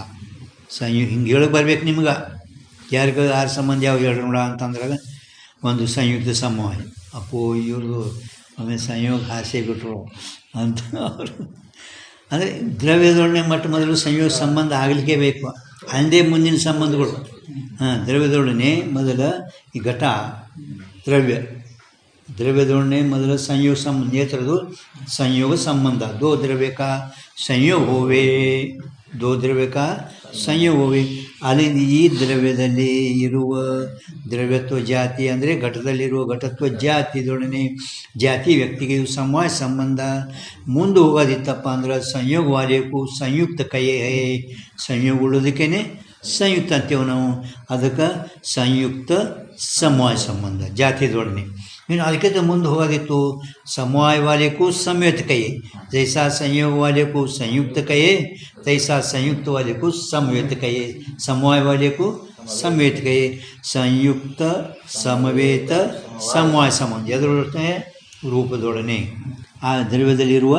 ಹಿಂಗೆ ಹೇಳಕ್ಕೆ ಬರ್ಬೇಕು ನಿಮ್ಗೆ. ಯಾರಿಗ 6 ಸಂಬಂಧ ಯಾವ ಹೇಳ್ರ ಅಂತಂದ್ರಾಗ ಒಂದು ಸಂಯುಕ್ತ ಸಮವಾಯ. ಅಪ್ಪೋ ಇವ್ರದ್ದು ಆಮೇಲೆ ಸಂಯೋಗ ಹಾಸ್ಯ ಬಿಟ್ಟರು ಅಂತ ಅವರು ಅಂದರೆ ದ್ರವ್ಯದೊಡನೆ ಮೊಟ್ಟ ಮೊದಲು ಸಂಯೋಗ ಸಂಬಂಧ ಆಗಲಿಕ್ಕೆ ಬೇಕು, ಅಂದೇ ಮುಂದಿನ ಸಂಬಂಧಗಳು. ದ್ರವ್ಯದೊಡನೆ ಮೊದಲ ಈ ಘಟ ದ್ರವ್ಯದೊಡನೆ ಮೊದಲ ಸಂಯೋಗ ಸಂಬಂಧ ನೇತ್ರದು ಸಂಯೋಗ ಸಂಬಂಧ. ದೋ ದ್ರವ್ಯ ಕಾ ಸಂಯೋಗ ಹೋವೆ, ದೋ ದ್ರವ್ಯ ಕಾ ಸಂಯೋಗ ಹೋವೆ. ಅಲ್ಲಿಂದ ಈ ದ್ರವ್ಯದಲ್ಲಿ ಇರುವ ದ್ರವ್ಯತ್ವ ಜಾತಿ ಅಂದರೆ ಘಟದಲ್ಲಿರುವ ಘಟತ್ವ ಜಾತಿದೊಡನೆ ಜಾತಿ ವ್ಯಕ್ತಿಗೆ ಇವು ಸಮವಾಯ ಸಂಬಂಧ. ಮುಂದೆ ಹೋಗೋದಿತ್ತಪ್ಪ ಅಂದ್ರೆ ಸಂಯೋಗವಾಗಬೇಕು, ಸಂಯುಕ್ತ ಕೈಯೇ ಸಂಯೋಗಗೊಳ್ಳೋದಕ್ಕೇ ಸಂಯುಕ್ತ ಅಂತೇವೆ ನಾವು. ಅದಕ್ಕೆ ಸಂಯುಕ್ತ ಸಮವಾಯ ಸಂಬಂಧ ಜಾತಿದೊಡನೆ. ಇನ್ನು ಅದಕ್ಕಿಂತ ಮುಂದೆ ಹೋಗೋದಿತ್ತು समवाय वाले को संयुक्त कहे, जैसा संयोग वाले को संयुक्त कहे तैसा संयुक्त वाले को समवेत कहे, समवाय वाले को समवेत कहे. संयुक्त समवेत समवाय ಸಂಬಂಧ ಎದುರೊಡನೆ ರೂಪದೊಡನೆ, ಆ ದ್ರವ್ಯದಲ್ಲಿರುವ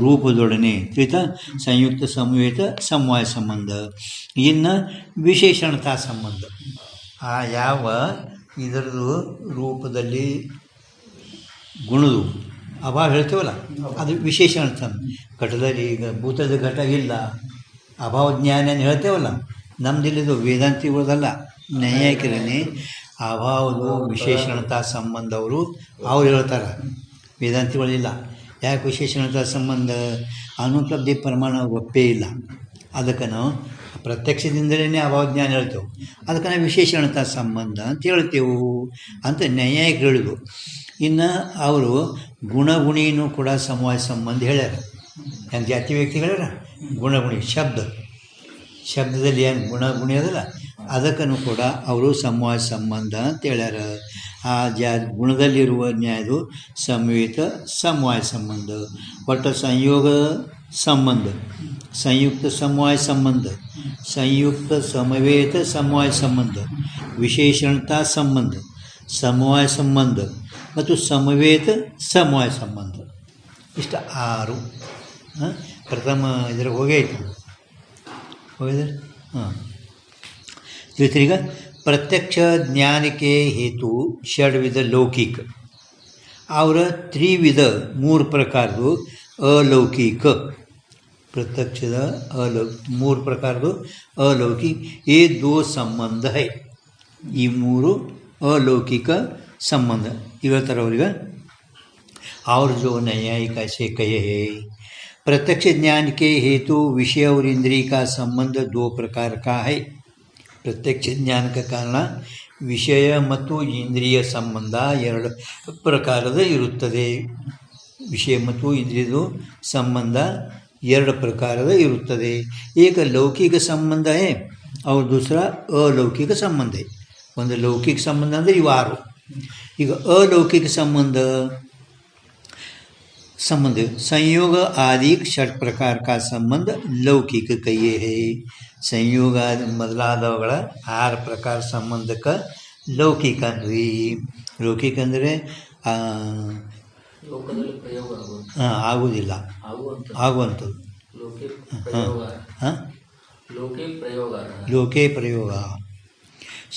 ರೂಪದೊಡನೆ ತಿಳಿತಾ. ಸಂಯುಕ್ತ ಸಮವೇತ ಸಮವಾಯ ಸಂಬಂಧ. ಇನ್ನು ವಿಶೇಷಣತಾ ಸಂಬಂಧ, ಆ ಯಾವ ಇದರದು ರೂಪದಲ್ಲಿ ಗುಣದು ಅಭಾವ ಹೇಳ್ತೇವಲ್ಲ ಅದು ವಿಶೇಷಣ ತಂದು. ಘಟದಲ್ಲಿ ಈಗ ಭೂತದ ಘಟ ಇಲ್ಲ, ಅಭಾವ ಜ್ಞಾನ ಹೇಳ್ತೇವಲ್ಲ, ನಮ್ದಿಲ್ಲಿದು ವೇದಾಂತಿಗಳದಲ್ಲ, ನೈಯಾಯಿಕರೇ ಅಭಾವದು ವಿಶೇಷಣತಾ ಸಂಬಂಧ ಅವ್ರು ಹೇಳ್ತಾರೆ, ವೇದಾಂತಿಗಳಿಲ್ಲ. ಯಾಕೆ ವಿಶೇಷಣತಾ ಸಂಬಂಧ? ಅನುಪಲಬ್ಧಿ ಪ್ರಮಾಣ ಒಪ್ಪೇ ಇಲ್ಲ. ಅದಕ್ಕೆ ನಾವು ಪ್ರತ್ಯಕ್ಷದಿಂದಲೇ ಅಭಾವ ಜ್ಞಾನ ಹೇಳ್ತೇವೆ, ಅದಕ್ಕೆ ನಾವು ವಿಶೇಷಣತಾ ಸಂಬಂಧ ಅಂತ ಹೇಳ್ತೇವೆ ಅಂತ ನ್ಯಾಯಿಕರು ಹೇಳಿದ್ರು. ಇನ್ನು ಅವರು ಗುಣಗುಣಿನೂ ಕೂಡ ಸಮವಾಯ ಸಂಬಂಧ ಹೇಳ್ಯಾರ. ಹೆಂಗೆ ಜಾತಿ ವ್ಯಕ್ತಿ ಹೇಳ್ಯಾರ, ಗುಣಗುಣಿ ಶಬ್ದದಲ್ಲಿ ಹೆಂಗೆ ಗುಣಗುಣಿ ಅದಲ್ಲ, ಅದಕ್ಕೂ ಕೂಡ ಅವರು ಸಮವಾಯ ಸಂಬಂಧ ಅಂತ ಹೇಳ್ಯಾರ. ಆ ಗುಣದಲ್ಲಿರುವ ನ್ಯಾಯದು ಸಂಯುಕ್ತ ಸಮವಾಯ ಸಂಬಂಧ. ಒಟ್ಟು ಸಂಯೋಗ ಸಂಬಂಧ, ಸಂಯುಕ್ತ ಸಮವಾಯ ಸಂಬಂಧ, ಸಂಯುಕ್ತ ಸಮವೇತ ಸಮವಾಯ ಸಂಬಂಧ, ವಿಶೇಷಣತಾ ಸಂಬಂಧ, ಸಮವಾಯ ಸಂಬಂಧ ಮತ್ತು ಸಮವೇತ ಸಮವಾಯ ಸಂಬಂಧ. ಇಷ್ಟು 6 ಪ್ರಥಮ ಇದ್ರಾಗ ಹೋಗಿದ್ರೆ ಈಗ ಪ್ರತ್ಯಕ್ಷ ಜ್ಞಾನಕ್ಕೆ ಹೇತು ಷಡ್ವಿಧ ಲೌಕಿಕ, ಅವರ ತ್ರಿವಿಧ 3 ಪ್ರಕಾರದ್ದು अलौकिक. प्रत्यक्षದ 3 ಪ್ರಕಾರದ್ದು अलौकिक. ये 2 संबंध है, ಈ 3 अलौकिक संबंध इव थर ಅವ್ರಿಗೆ. और जो न्यायिक ऐसे कहे हैं, प्रत्यक्ष ज्ञान के हेतु विषय और इंद्रिय का संबंध 2 प्रकार का है. प्रत्यक्ष ज्ञान का कारण ವಿಷಯ ಮತ್ತು ಇಂದ್ರಿಯ ಸಂಬಂಧ 2 ಪ್ರಕಾರದ ಇರುತ್ತದೆ. ವಿಷಯ ಮತ್ತು ಇಂದ್ರಿಯದ ಸಂಬಂಧ 2 ಪ್ರಕಾರದ ಇರುತ್ತದೆ. एक लौकिक संबंध है और दूसरा अलौकिक संबंध है. ಒಂದು ಲೌಕಿಕ ಸಂಬಂಧ ಅಂದರೆ ಇವು 6. ಈಗ अलौकिक संबंध संयोग आदि 6 प्रकार का संबंध लौकिक कहिए है. ಸಂಯೋಗ ಮೊದಲಾದವುಗಳ 6 ಪ್ರಕಾರ ಸಂಬಂಧಕ್ಕೆ ಲೌಕಿಕ ಅಂದ್ವಿ. ಲೌಕಿಕ ಅಂದರೆ ಆಗುವುದಿಲ್ಲ, ಆಗುವಂಥದ್ದು. ಲೋಕೆ ಪ್ರಯೋಗ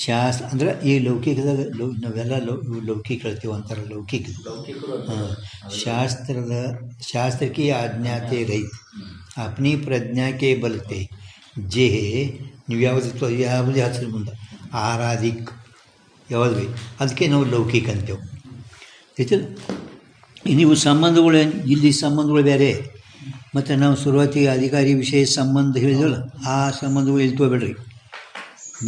ಶಾಸ್ತ್ರ ಅಂದರೆ ಈ ಲೌಕಿಕದಾಗ ನಾವೆಲ್ಲ ಲೌಕಿಕ ಹೇಳ್ತೀವಿ ಅಂತಾರೆ. ಲೌಕಿಕ ಶಾಸ್ತ್ರಕ್ಕೆ ಆಜ್ಞಾತೆ ರಹಿತ ಅಪ್ನಿ ಪ್ರಜ್ಞಾಕ್ಕೆ ಬಲತೆ जे ನೀವು ಯಾವುದೇ ಹಸಿರು ಮುಂದೆ ಆರಾಧಿಕ್ ಯಾವ್ದು ಅದಕ್ಕೆ ನಾವು ಲೌಕಿಕ ಅಂತೇವೆ. ಆಯ್ತಲ್ಲ. ನೀವು ಸಂಬಂಧಗಳು ಇಲ್ಲಿ ಸಂಬಂಧಗಳು ಬೇರೆ, ಮತ್ತು ನಾವು ಶುರುವಾತಿಗೆ ಅಧಿಕಾರಿ ವಿಷಯ ಸಂಬಂಧ ಹೇಳಿದವಲ್ಲ, ಆ ಸಂಬಂಧಗಳು ಇಲ್ಲಿ ತಗೋಬೇಡ್ರಿ.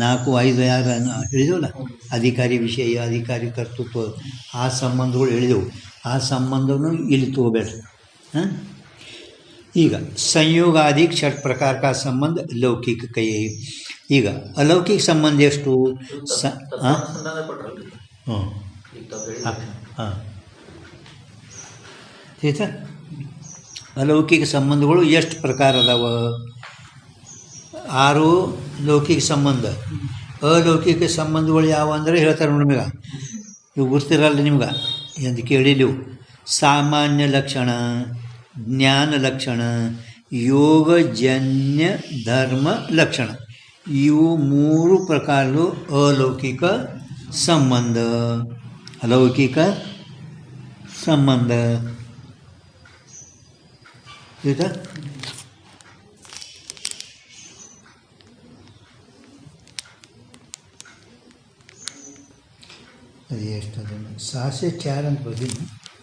4, 5, 6 ಹೇಳಿದವಲ್ಲ, ಅಧಿಕಾರಿ ವಿಷಯ, ಅಧಿಕಾರಿ ಕರ್ತೃತ್ವ, ಆ ಸಂಬಂಧಗಳು ಹೇಳಿದೆವು. ಆ ಸಂಬಂಧವನ್ನು ಇಲ್ಲಿ ತಗೋಬೇಡ್ರಿ. ಈಗ ಸಂಯೋಗಾದಿ 6 ಪ್ರಕಾರ का संबंध लौकिक कहिए. ಈಗ अलौकिक संबंध ಎಷ್ಟು? ಆಯ್ತಾ? अलौकिक ಸಂಬಂಧಗಳು ಎಷ್ಟು ಪ್ರಕಾರ ಅದಾವ? 6 ಲೌಕಿಕ ಸಂಬಂಧ. अलौकिक ಸಂಬಂಧಗಳು ಯಾವ ಅಂದರೆ ಹೇಳ್ತಾರೆ ನೋಡಿ. ನಿಮಗೆ ಇವು ಗುರ್ತಿರಲ್ಲ, ನಿಮ್ಗೆ ಎಂದು ಕೇಳಿಲ್ಲ. ಸಾಮಾನ್ಯ ಲಕ್ಷಣ, ಜ್ಞಾನ ಲಕ್ಷಣ, ಯೋಗಜನ್ಯ ಧರ್ಮ ಲಕ್ಷಣ, ಇವು 3 ಪ್ರಕಾರದ अलौकिक ಸಂಬಂಧ. अलौकिक ಸಂಬಂಧ ಆಯಿತಾ? ಅದು ಎಷ್ಟು ಅದನ್ನು 604 ಅಂತ ಬರ್ತೀನಿ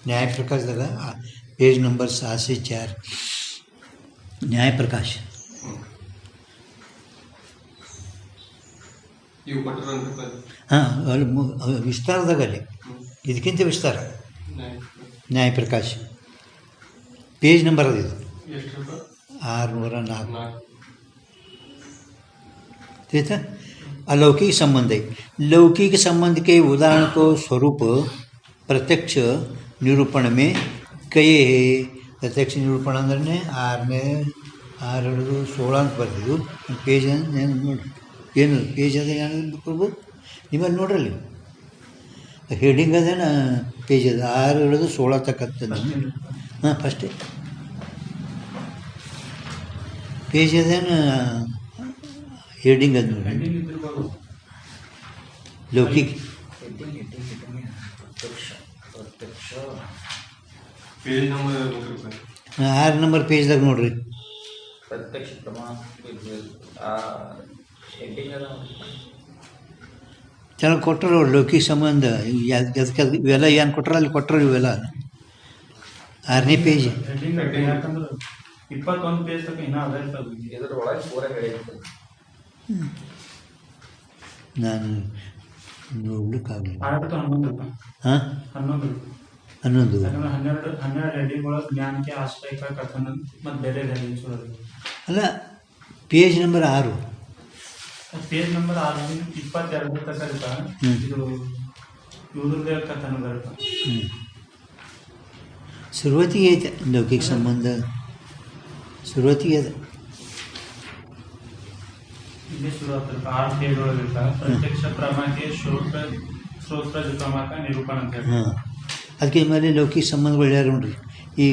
ನ್ಯಾಯ ಪ್ರಕಾಶದಾಗ ಪೇಜ್ ನಂಬರ್ 604 ನ್ಯಾಯ ಪ್ರಕಾಶ್. ಹಾಂ ಅಲ್ಲಿ ವಿಸ್ತಾರದಾಗ ಅಲ್ಲಿ ಇದಕ್ಕಿಂತ ವಿಸ್ತಾರ ನ್ಯಾಯ ಪ್ರಕಾಶ್ ಪೇಜ್ ನಂಬರ್ ಅದು ಇದು 604 ठीक है. अलौकिक संबंध है. लौकिक संबंध के उदाहरण को स्वरूप प्रत्यक्ष निरूपण में कई है. प्रत्यक्ष निरूपण अंदर 6/16 ಅಂತ ಬರ್ತಿದ್ದು ಪೇಜ್ ಏನು ಪೇಜ್ ಅದ ಏನು ಪ್ರಭು ನಿಮ್ಮಲ್ಲಿ ನೋಡ್ರಲ್ಲಿ ಹೆಡಿಂಗ್ ಅದೇನ ಪೇಜ್ ಅದು 6/16 ತಕ್ಕಂಥದ್ದು. ಹಾಂ ಫಸ್ಟೇ ಪೇಜ್ ಅದೇನು हेडिंग लौकिक 6 नंबर पेजದಾಗ ನೋಡ್ರಿ प्रत्यक्ष प्रमाण ಚೆನ್ನಾಗಿ ಕೊಟ್ಟರು ಲೌಕಿಕ ಸಂಬಂಧ ಅದಕ್ಕೆ ಇವೆಲ್ಲ ಏನು ಕೊಟ್ಟರು ಅಲ್ಲಿ ಕೊಟ್ಟರು ಇವೆಲ್ಲ 6ನೇ ಪೇಜ್ 21 ಪೇಜ್ ತನಕ ಇನ್ನೂ ಅದೇ ಇದರ ಒಳಗೆ ಪೂರ ಹೇಳಿರ್ತದೆ. ನಾನು ನೋಡ್ಲಿಕ್ಕಾಗಲಿಲ್ಲ. 11 ಹಾಂ 11 12 ಹೆಡಿಂಗ್ ಒಳಗೆ ಜ್ಞಾನಕ್ಕೆ ಆಶ್ರಯಿಕ ಕಥನ ಮತ್ತು ಬೇರೆ ಹೆಡಿಂಗ್ಸ್ ಒಳಗೆ ಅಲ್ಲ ಪೇಜ್ ನಂಬರ್ 6 ಪೇಜ್ ನಂಬರ್ 6 22 ತನಕ ಇರುತ್ತೆ. ಇದು ಇವ್ರದ್ದೇ ಕಥನ ಬರುತ್ತೆ. सुरुवातीಗೆ ಐತೆ लौकिक संबंध सुरुवातीಗೆ ಇದೆ. ಇಲ್ಲಿ ಶುರು ಆಗ್ತದೆ 6 ಪೇಜ್ ಒಳಗೆ ಇರುತ್ತೆ. ಪ್ರತ್ಯಕ್ಷ ಪ್ರಮಾಣಕ್ಕೆ ಶ್ರೋತ್ರ ಪ್ರಮಾಣ ನಿರೂಪಣ ಅಂತ ಹೇಳಿ. ಹಾಂ ಅದಕ್ಕೆ ಮೇಲೆ ಲೌಕಿಕ ಸಂಬಂಧಗಳು ಯಾರು ನೋಡ್ರಿ ಈ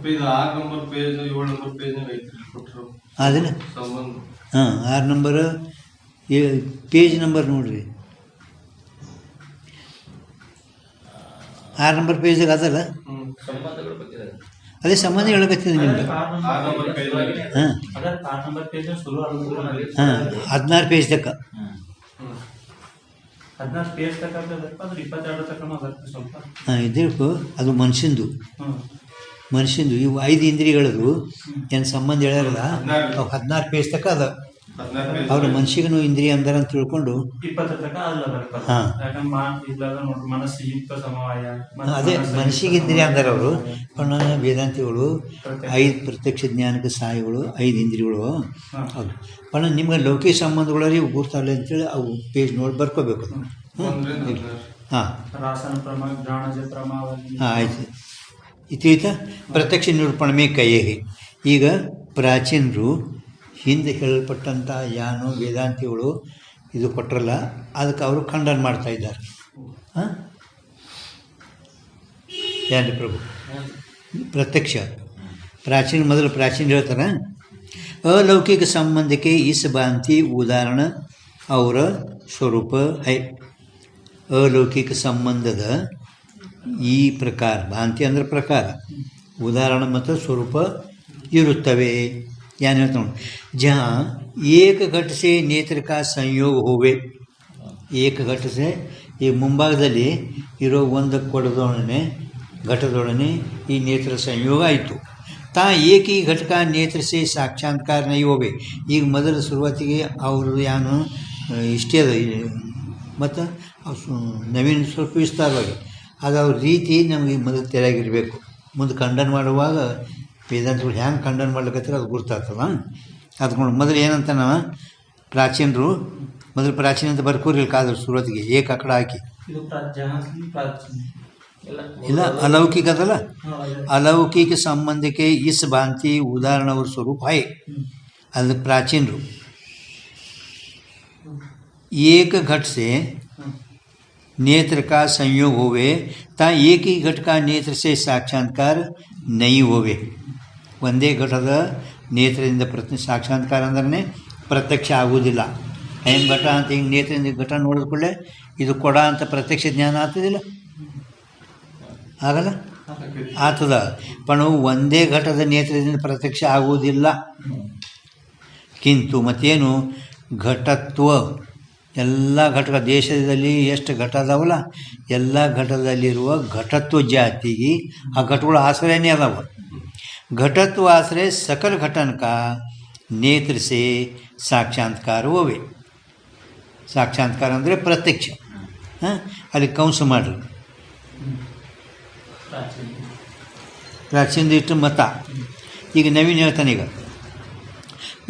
6 ನಂಬರ್ ಪೇಜ್ 7 ನಂಬರ್ ಪೇಜ್ನಾಗ ಐತ್ರಿ ಕೊಟ್ಟರು ಅದನ್ನ ಸಂಬಂಧ. ಹಾಂ 6 ನಂಬರ್ ಪೇಜ್ ನಂಬರ್ ನೋಡ್ರಿ 6 ನಂಬರ್ ಪೇಜ್ದಾಗ ಅದಲ್ಲ ಸಂಬಂಧಗಳ ಬಗ್ಗೆ ಅದೇ ಸಂಬಂಧ ಹೇಳಕತ್ತಿದೆ ನಿಮ್ಗೆ. ಹಾಂ ಹಾಂ 16 ಪೇಜ್ ತಕ್ಕ 16 ಪೇಜ್ ತಕ್ಕ 22 ತಕ್ಕ ಸ್ವಲ್ಪ. ಹಾಂ ಇದಕ್ಕೂ ಅದು ಮನುಷ್ಯಂದು ಇವು 5 ಇಂದ್ರಿಯಗಳದು ಏನು ಸಂಬಂಧ ಹೇಳ್ಯಾರಲ್ಲ ಅವು 16 ಪೇಜ್ ತಕ್ಕ ಅದ. ಅವ್ರ ಮನುಷ್ಯಗೂ ಇಂದ್ರಿಯ ಅಂದಾರ ಅಂತ ತಿಳ್ಕೊಂಡು 20 ತಕ್ಕ ಅಲ್ಲ ಬರುತ್ತೆ. ಹಾಂ ಮನಸ್ಸು ಯುಕ್ತ ಸಮವಾಯ ಅದೇ ಮನುಷ್ಯಗೆ ಇಂದ್ರಿಯ ಅಂದಾರ ಅವರು. ವೇದಾಂತಿಗಳು 5 ಪ್ರತ್ಯಕ್ಷ ಜ್ಞಾನಕ್ಕೆ ಸಹಾಯಗಳು 5 ಇಂದ್ರಿಯಗಳು ಅವು. ಪಣ ನಿಮ್ಗೆ ಲೌಕಿಕ ಸಂಬಂಧಗಳಲ್ಲಿ ಗುರ್ತಾಗಲಿ ಅಂತೇಳಿ ಅವು ಪೇಜ್ ನೋಡಿ ಬರ್ಕೋಬೇಕು. ಹಾಂ ರಾಸನ ಪ್ರಮಾಣ ಜ್ಞಾನಜ ಪ್ರಮಾವಲ್ಲಿ. ಹಾಂ ಆಯ್ತು. ಇತೀತ ಪ್ರತ್ಯಕ್ಷ ನಿರೂಪಣೆ ಮೇ ಕೈಯೇ. ಈಗ ಪ್ರಾಚೀನರು ಹಿಂದೆ ಹೇಳಲ್ಪಟ್ಟಂಥ ಯಾನು ವೇದಾಂತಿಗಳು ಇದು ಕೊಟ್ಟರಲ್ಲ ಅದಕ್ಕೆ ಅವರು ಖಂಡನ ಮಾಡ್ತಾ ಇದ್ದಾರೆ. ಹಾಂ ಏನು ರೀ ಪ್ರಭು ಪ್ರತ್ಯಕ್ಷ ಮೊದಲು ಪ್ರಾಚೀನ ಹೇಳ್ತಾರೆ अलौकिक संबंध के इस भांति उदाहरण और स्वरूप है. अलौकिक संबंधದ ಈ ಪ್ರಕಾರ ಭಾಂತಿ ಅಂದರೆ ಪ್ರಕಾರ ಉದಾಹರಣ ಮತ್ತು ಸ್ವರೂಪ ಇರುತ್ತವೆ. ಏನು ಹೇಳ್ತಾ ನೋಡಿ जहाँ एक घट से नेत्र का संयोग होवे. एक घट से ಈ ಮುಂಭಾಗದಲ್ಲಿ ಇರೋ ಒಂದು ಘಟದೊಡನೆ ಈ ನೇತ್ರ ಸಂಯೋಗ ಆಯಿತು. ತಾ ಏಕ ಈ ಘಟಕ ನೇತ್ರ ಸೇ ಸಾಕ್ಷಾತ್ಕಾರ ನೈ ಹೋವೆ. ಈಗ ಮೊದಲು ಶುರುವಾತಿಗೆ ಅವರು ಏನು ಇಷ್ಟೇ ಅದ ಮತ್ತು ನವೀನ ಸ್ವಲ್ಪ ವಿಸ್ತಾರವಾಗಿ ಅದು ಅವ್ರ ರೀತಿ ನಮಗೆ ಮೊದಲು ತೆರೆಯಾಗಿರಬೇಕು. ಮುಂದೆ ಖಂಡನ ಮಾಡುವಾಗ ವೇದಾಂತಗಳು ಹ್ಯಾಂಗೆ ಖಂಡನ ಮಾಡ್ಲಿಕ್ಕತ್ತಾರೆ ಅದು ಗುರ್ತಾಗ್ತದ. ಅದಕೊಂಡು ಮೊದಲು ಏನಂತ ನಾವು ಪ್ರಾಚೀನರು ಪ್ರಾಚೀನ ಅಂತ ಬರ್ಕೋರಿಲ್ಲ ಕಾದ್ರು ಶುರುವಾತಿಗೆ ಏಕ ಅಕಡ ಹಾಕಿ ಇಲ್ಲ अलौकिक ಅದಲ್ಲ अलौकिक संबंध के इस भांति उदाहरण और स्वरूप है. ಅದು ಪ್ರಾಚೀನರು एक घट से नेत्र का संयोग होवे ता एक ही घट का नेत्र से साक्षात्कार नहीं होवे. ಒಂದೇ ಘಟದ ನೇತ್ರದಿಂದ ಸಾಕ್ಷಾತ್ಕಾರ ಅಂದ್ರೆ ಪ್ರತ್ಯಕ್ಷ ಆಗುವುದಿಲ್ಲ. ಹೆಂಗೆ ಘಟ ಅಂತ ಹಿಂಗೆ ನೇತ್ರದಿಂದ ಘಟ ನೋಡಿದ ಕೂಡಲೇ ಇದು ಕೊಡ ಅಂತ ಪ್ರತ್ಯಕ್ಷ ಜ್ಞಾನ ಆಗ್ತದಿಲ್ಲ, ಆಗಲ್ಲ ಆಗ್ತದ. ಪಣ ಒಂದೇ ಘಟದ ನೇತ್ರದಿಂದ ಪ್ರತ್ಯಕ್ಷ ಆಗುವುದಿಲ್ಲ. ಕಿಂತು ಮತ್ತೇನು ಘಟತ್ವ ಎಲ್ಲ ಘಟಕ ದೇಶದಲ್ಲಿ ಎಷ್ಟು ಘಟ ಅದಾವಲ್ಲ ಎಲ್ಲ ಘಟದಲ್ಲಿರುವ ಘಟತ್ವ ಜಾತಿಗೆ ಆ ಘಟಗಳು ಆಶ್ರಯನೇ ಅದಾವ. घटत्व आश्रय सकल घटन का नेत्र से साक्षात्कार होवे. साक्षात्कार ಅಂದರೆ ಪ್ರತ್ಯಕ್ಷ. ಅಲ್ಲಿ ಕಂಸ ಮಾಡ್ರಿ प्राचीन इष्ट मत. ಈಗ नवीन ಹೇಳ್ತಾನೆ ಈಗ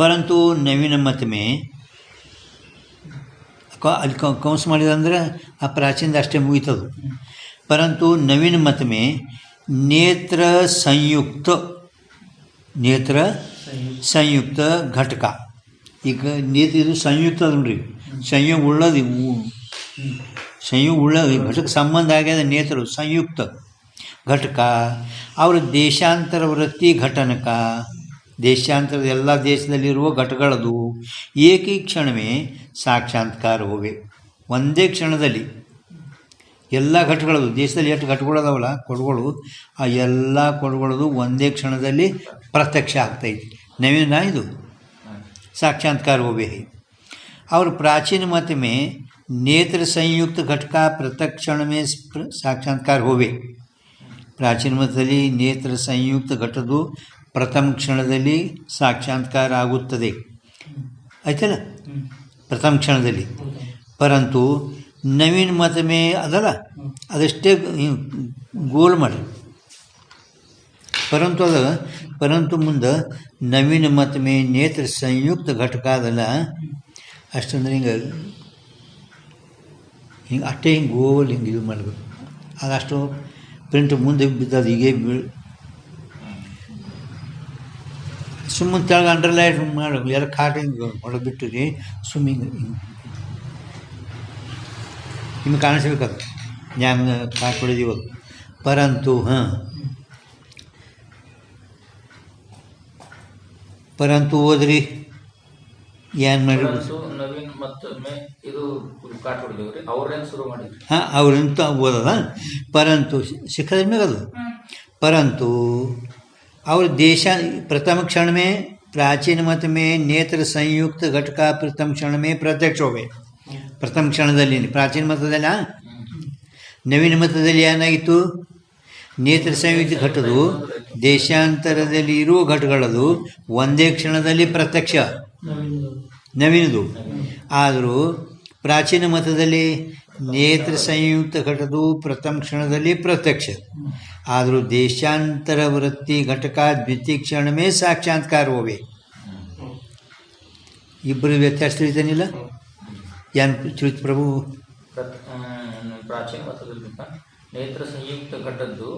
परंतु नवीन मत में ಅಲ್ಲಿ ಕಂಸ ಮಾಡಿದಂದ್ರೆ ಆ ಪ್ರಾಚೀನದ ಅಷ್ಟೇ ಮುಗಿತದು. परंतु नवीन मत में नेत्र ಸಂಯುಕ್ತ ಘಟಕ. ಈಗ ನೇತ್ರ ಇದು ಸಂಯುಕ್ತ ಅದ ನೋಡ್ರಿ, ಸಂಯೋಗ ಉಳ್ಳದು, ಸಂಯೋಗ ಉಳ್ಳ ಘಟಕ ಸಂಬಂಧ ಆಗ್ಯದ ನೇತ್ರ ಸಂಯುಕ್ತ ಘಟಕ. ಅವರ ದೇಶಾಂತರ ವೃತ್ತಿ ಘಟನಕ, ದೇಶಾಂತರದ ಎಲ್ಲ ದೇಶದಲ್ಲಿರುವ ಘಟಗಳದು ಏಕೀ ಕ್ಷಣವೇ ಸಾಕ್ಷಾತ್ಕಾರ ಹೋವೆ. ಒಂದೇ ಕ್ಷಣದಲ್ಲಿ ಎಲ್ಲ ಘಟಗಳದು, ದೇಶದಲ್ಲಿ ಎಷ್ಟು ಘಟಗಳದಾವಲ್ಲ ಕೊಡುಗಳು, ಆ ಎಲ್ಲ ಕೊಡುಗಳದು ಒಂದೇ ಕ್ಷಣದಲ್ಲಿ ಪ್ರತ್ಯಕ್ಷ ಆಗ್ತೈತಿ. ನವೀನ ಇದು साक्षात्कार होवे है. और प्राचीन मत में नेत्र संयुक्त घटका प्रत्यक्ष क्षण में साक्षात्कार होवे. ಪ್ರಾಚೀನ ಮತದಲ್ಲಿ ನೇತ್ರ ಸಂಯುಕ್ತ ಘಟದು ಪ್ರಥಮ ಕ್ಷಣದಲ್ಲಿ ಸಾಕ್ಷಾತ್ಕಾರ ಆಗುತ್ತದೆ ಆಯ್ತಲ್ಲ, ಪ್ರಥಮ ಕ್ಷಣದಲ್ಲಿ. ಪರಂತು ನವೀನ ಮತ ಮೇ ಅದಲ್ಲ ಅದಷ್ಟೇ ಗೋಲ್ ಮಾಡಿ. ಪರಂತು ಮುಂದೆ ನವೀನ ಮತ ಮೇ ನೇತ್ರ ಸಂಯುಕ್ತ ಘಟಕ ಅದಲ್ಲ ಅಷ್ಟಂದ್ರೆ ಹಿಂಗೆ ಅಷ್ಟೇ ಹಿಂಗೆ ಗೋಲ್ ಹಿಂಗೆ ಇದು ಮಾಡಬೇಕು. ಅದಷ್ಟು ಪ್ರಿಂಟ್ ಮುಂದೆ ಬಿದ್ದದು ಹೀಗೆ ಸುಮ್ಮನೆ ತೆಳಗೆ ಅಂಡರ್ಲೈನ್ ಮಾಡಬೇಕು. ಎಲ್ಲ ಕಾಟ ಹಿಂಗೆ ಹೊಡೆದು ಬಿಟ್ಟು ರೀ ಸುಮ್ಮನೆ ನಿಮ್ಗೆ ಕಾಣಿಸ್ಬೇಕದು ಜ್ಞಾನ ಕಾಟ್ ಹೊಡೆದೀವದು. ಪರಂತು ಪರಂತು ಓದ್ರಿ ಏನು ಮಾಡಿ ನವೀನ್ ಮತ್ತೊಮ್ಮೆ ಇದು ಕಾಟ್ ಹೊಡೆದಿವ್ರಿ ಅವ್ರೇನು ಶುರು ಮಾಡಿದ್ರಿ. ಅವ್ರಂತ ಓದದ ಪರಂತು ಸಿಕ್ಕದ ಮೇಲೆ ಅದು परंतु और देशा प्रथम क्षण में प्राचीन मत में नेत्र संयुक्त घटका प्रथम क्षण में प्रत्यक्ष होवे. प्रथम क्षणದಲ್ಲಿ ಪ್ರಾಚೀನ ಮತದಲ್ಲಿ ನವೀನ ಮತದಲ್ಲಿ ಏನಾಗಿತ್ತು, ನೇತ್ರ ಸಂಯುಕ್ತ ಘಟದು ದೇಶಾಂತರದಲ್ಲಿ ಇರುವ ಘಟಗಳದು ಒಂದೇ ಕ್ಷಣದಲ್ಲಿ ಪ್ರತ್ಯಕ್ಷ ನವೀನದು. ಆದರೂ ಪ್ರಾಚೀನ ಮತದಲ್ಲಿ ನೇತ್ರ ಸಂಯುಕ್ತ ಘಟದು ಪ್ರಥಮ ಕ್ಷಣದಲ್ಲಿ ಪ್ರತ್ಯಕ್ಷ. ಆದರೂ ದೇಶಾಂತರ ವೃತ್ತಿ ಘಟಕ ದ್ವಿತೀಯ ಕ್ಷಣ ಮೇ ಸಾಕ್ಷಾತ್ಕಾರ ಹೋವೆ. ಇಬ್ಬರು ವ್ಯತ್ಯಾಸ ತಿಳಿತಾನಿಲ್ಲ ಏನು ತಿಳಿತು ಪ್ರಭು? ಪ್ರಾಚೀನ ಮತದಲ್ಲಿ ನೇತ್ರ ಸಂಯುಕ್ತ ಘಟದ್ದು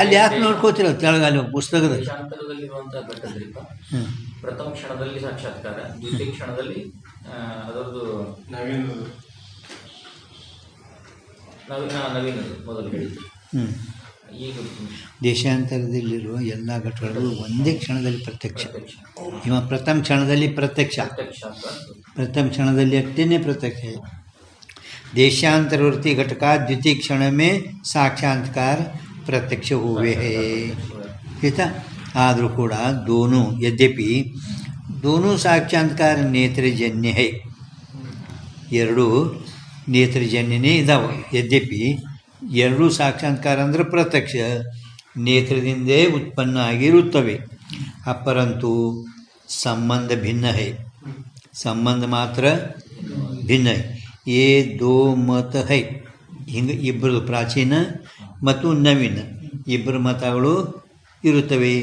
ಅಲ್ಲಿ ಯಾಕೆ ನೋಡ್ಕೋತಿರ ತೆಳಗ ಅಲ್ಲಿ ಪುಸ್ತಕದ ದೇಶಾಂತರದಲ್ಲಿರುವಂತಹ ಘಟದ್ರಿಪ ಪ್ರಥಮ ಕ್ಷಣದಲ್ಲಿ ಸಾಕ್ಷಾತ್ಕಾರ, ದ್ವಿತೀಯ ಕ್ಷಣದಲ್ಲಿ ಅದರದ್ದು ನವೀನದು ಮೊದಲು ಹೇಳಿದ್ದು. ಈಗ ದೇಶಾಂತರದಲ್ಲಿರುವ ಎಲ್ಲ ಘಟಗಳು ಒಂದೇ ಕ್ಷಣದಲ್ಲಿ ಪ್ರತ್ಯಕ್ಷ. ಇವ ಪ್ರಥಮ ಕ್ಷಣದಲ್ಲಿ ಪ್ರತ್ಯಕ್ಷ, ಪ್ರಥಮ ಕ್ಷಣದಲ್ಲಿ ಅಷ್ಟೇನೆ ಪ್ರತ್ಯಕ್ಷ. ದೇಶಾಂತರವರ್ತಿ घटक द्वितीय क्षण में साक्षात्कार प्रत्यक्ष हुए हैं. ठीक है. आದರೂ ಕೂಡ दोनों यद्यपि दोनों साक्षात्कार नेत्रजन्य है. ಎರಡೂ ನೇತ್ರಜನ್ಯನೇ ಇದಾವೆ. ಯದ್ಯಪಿ ಎರಡೂ ಸಾಕ್ಷಾತ್ಕಾರ ಅಂದರೆ ಪ್ರತ್ಯಕ್ಷ ನೇತ್ರದಿಂದೇ ಉತ್ಪನ್ನ ಆಗಿರುತ್ತವೆ. ಅಪರಂತು ಸಂಬಂಧ ಭಿನ್ನ है. ಸಂಬಂಧ ಮಾತ್ರ ಭಿನ್ನ है. ये दो मत है. ಹಿಂಗೆ ಇಬ್ಬರು ಪ್ರಾಚೀನ ಮತ್ತು ನವೀನ ಇಬ್ಬರು ಮತಗಳು ಇರುತ್ತವೆ.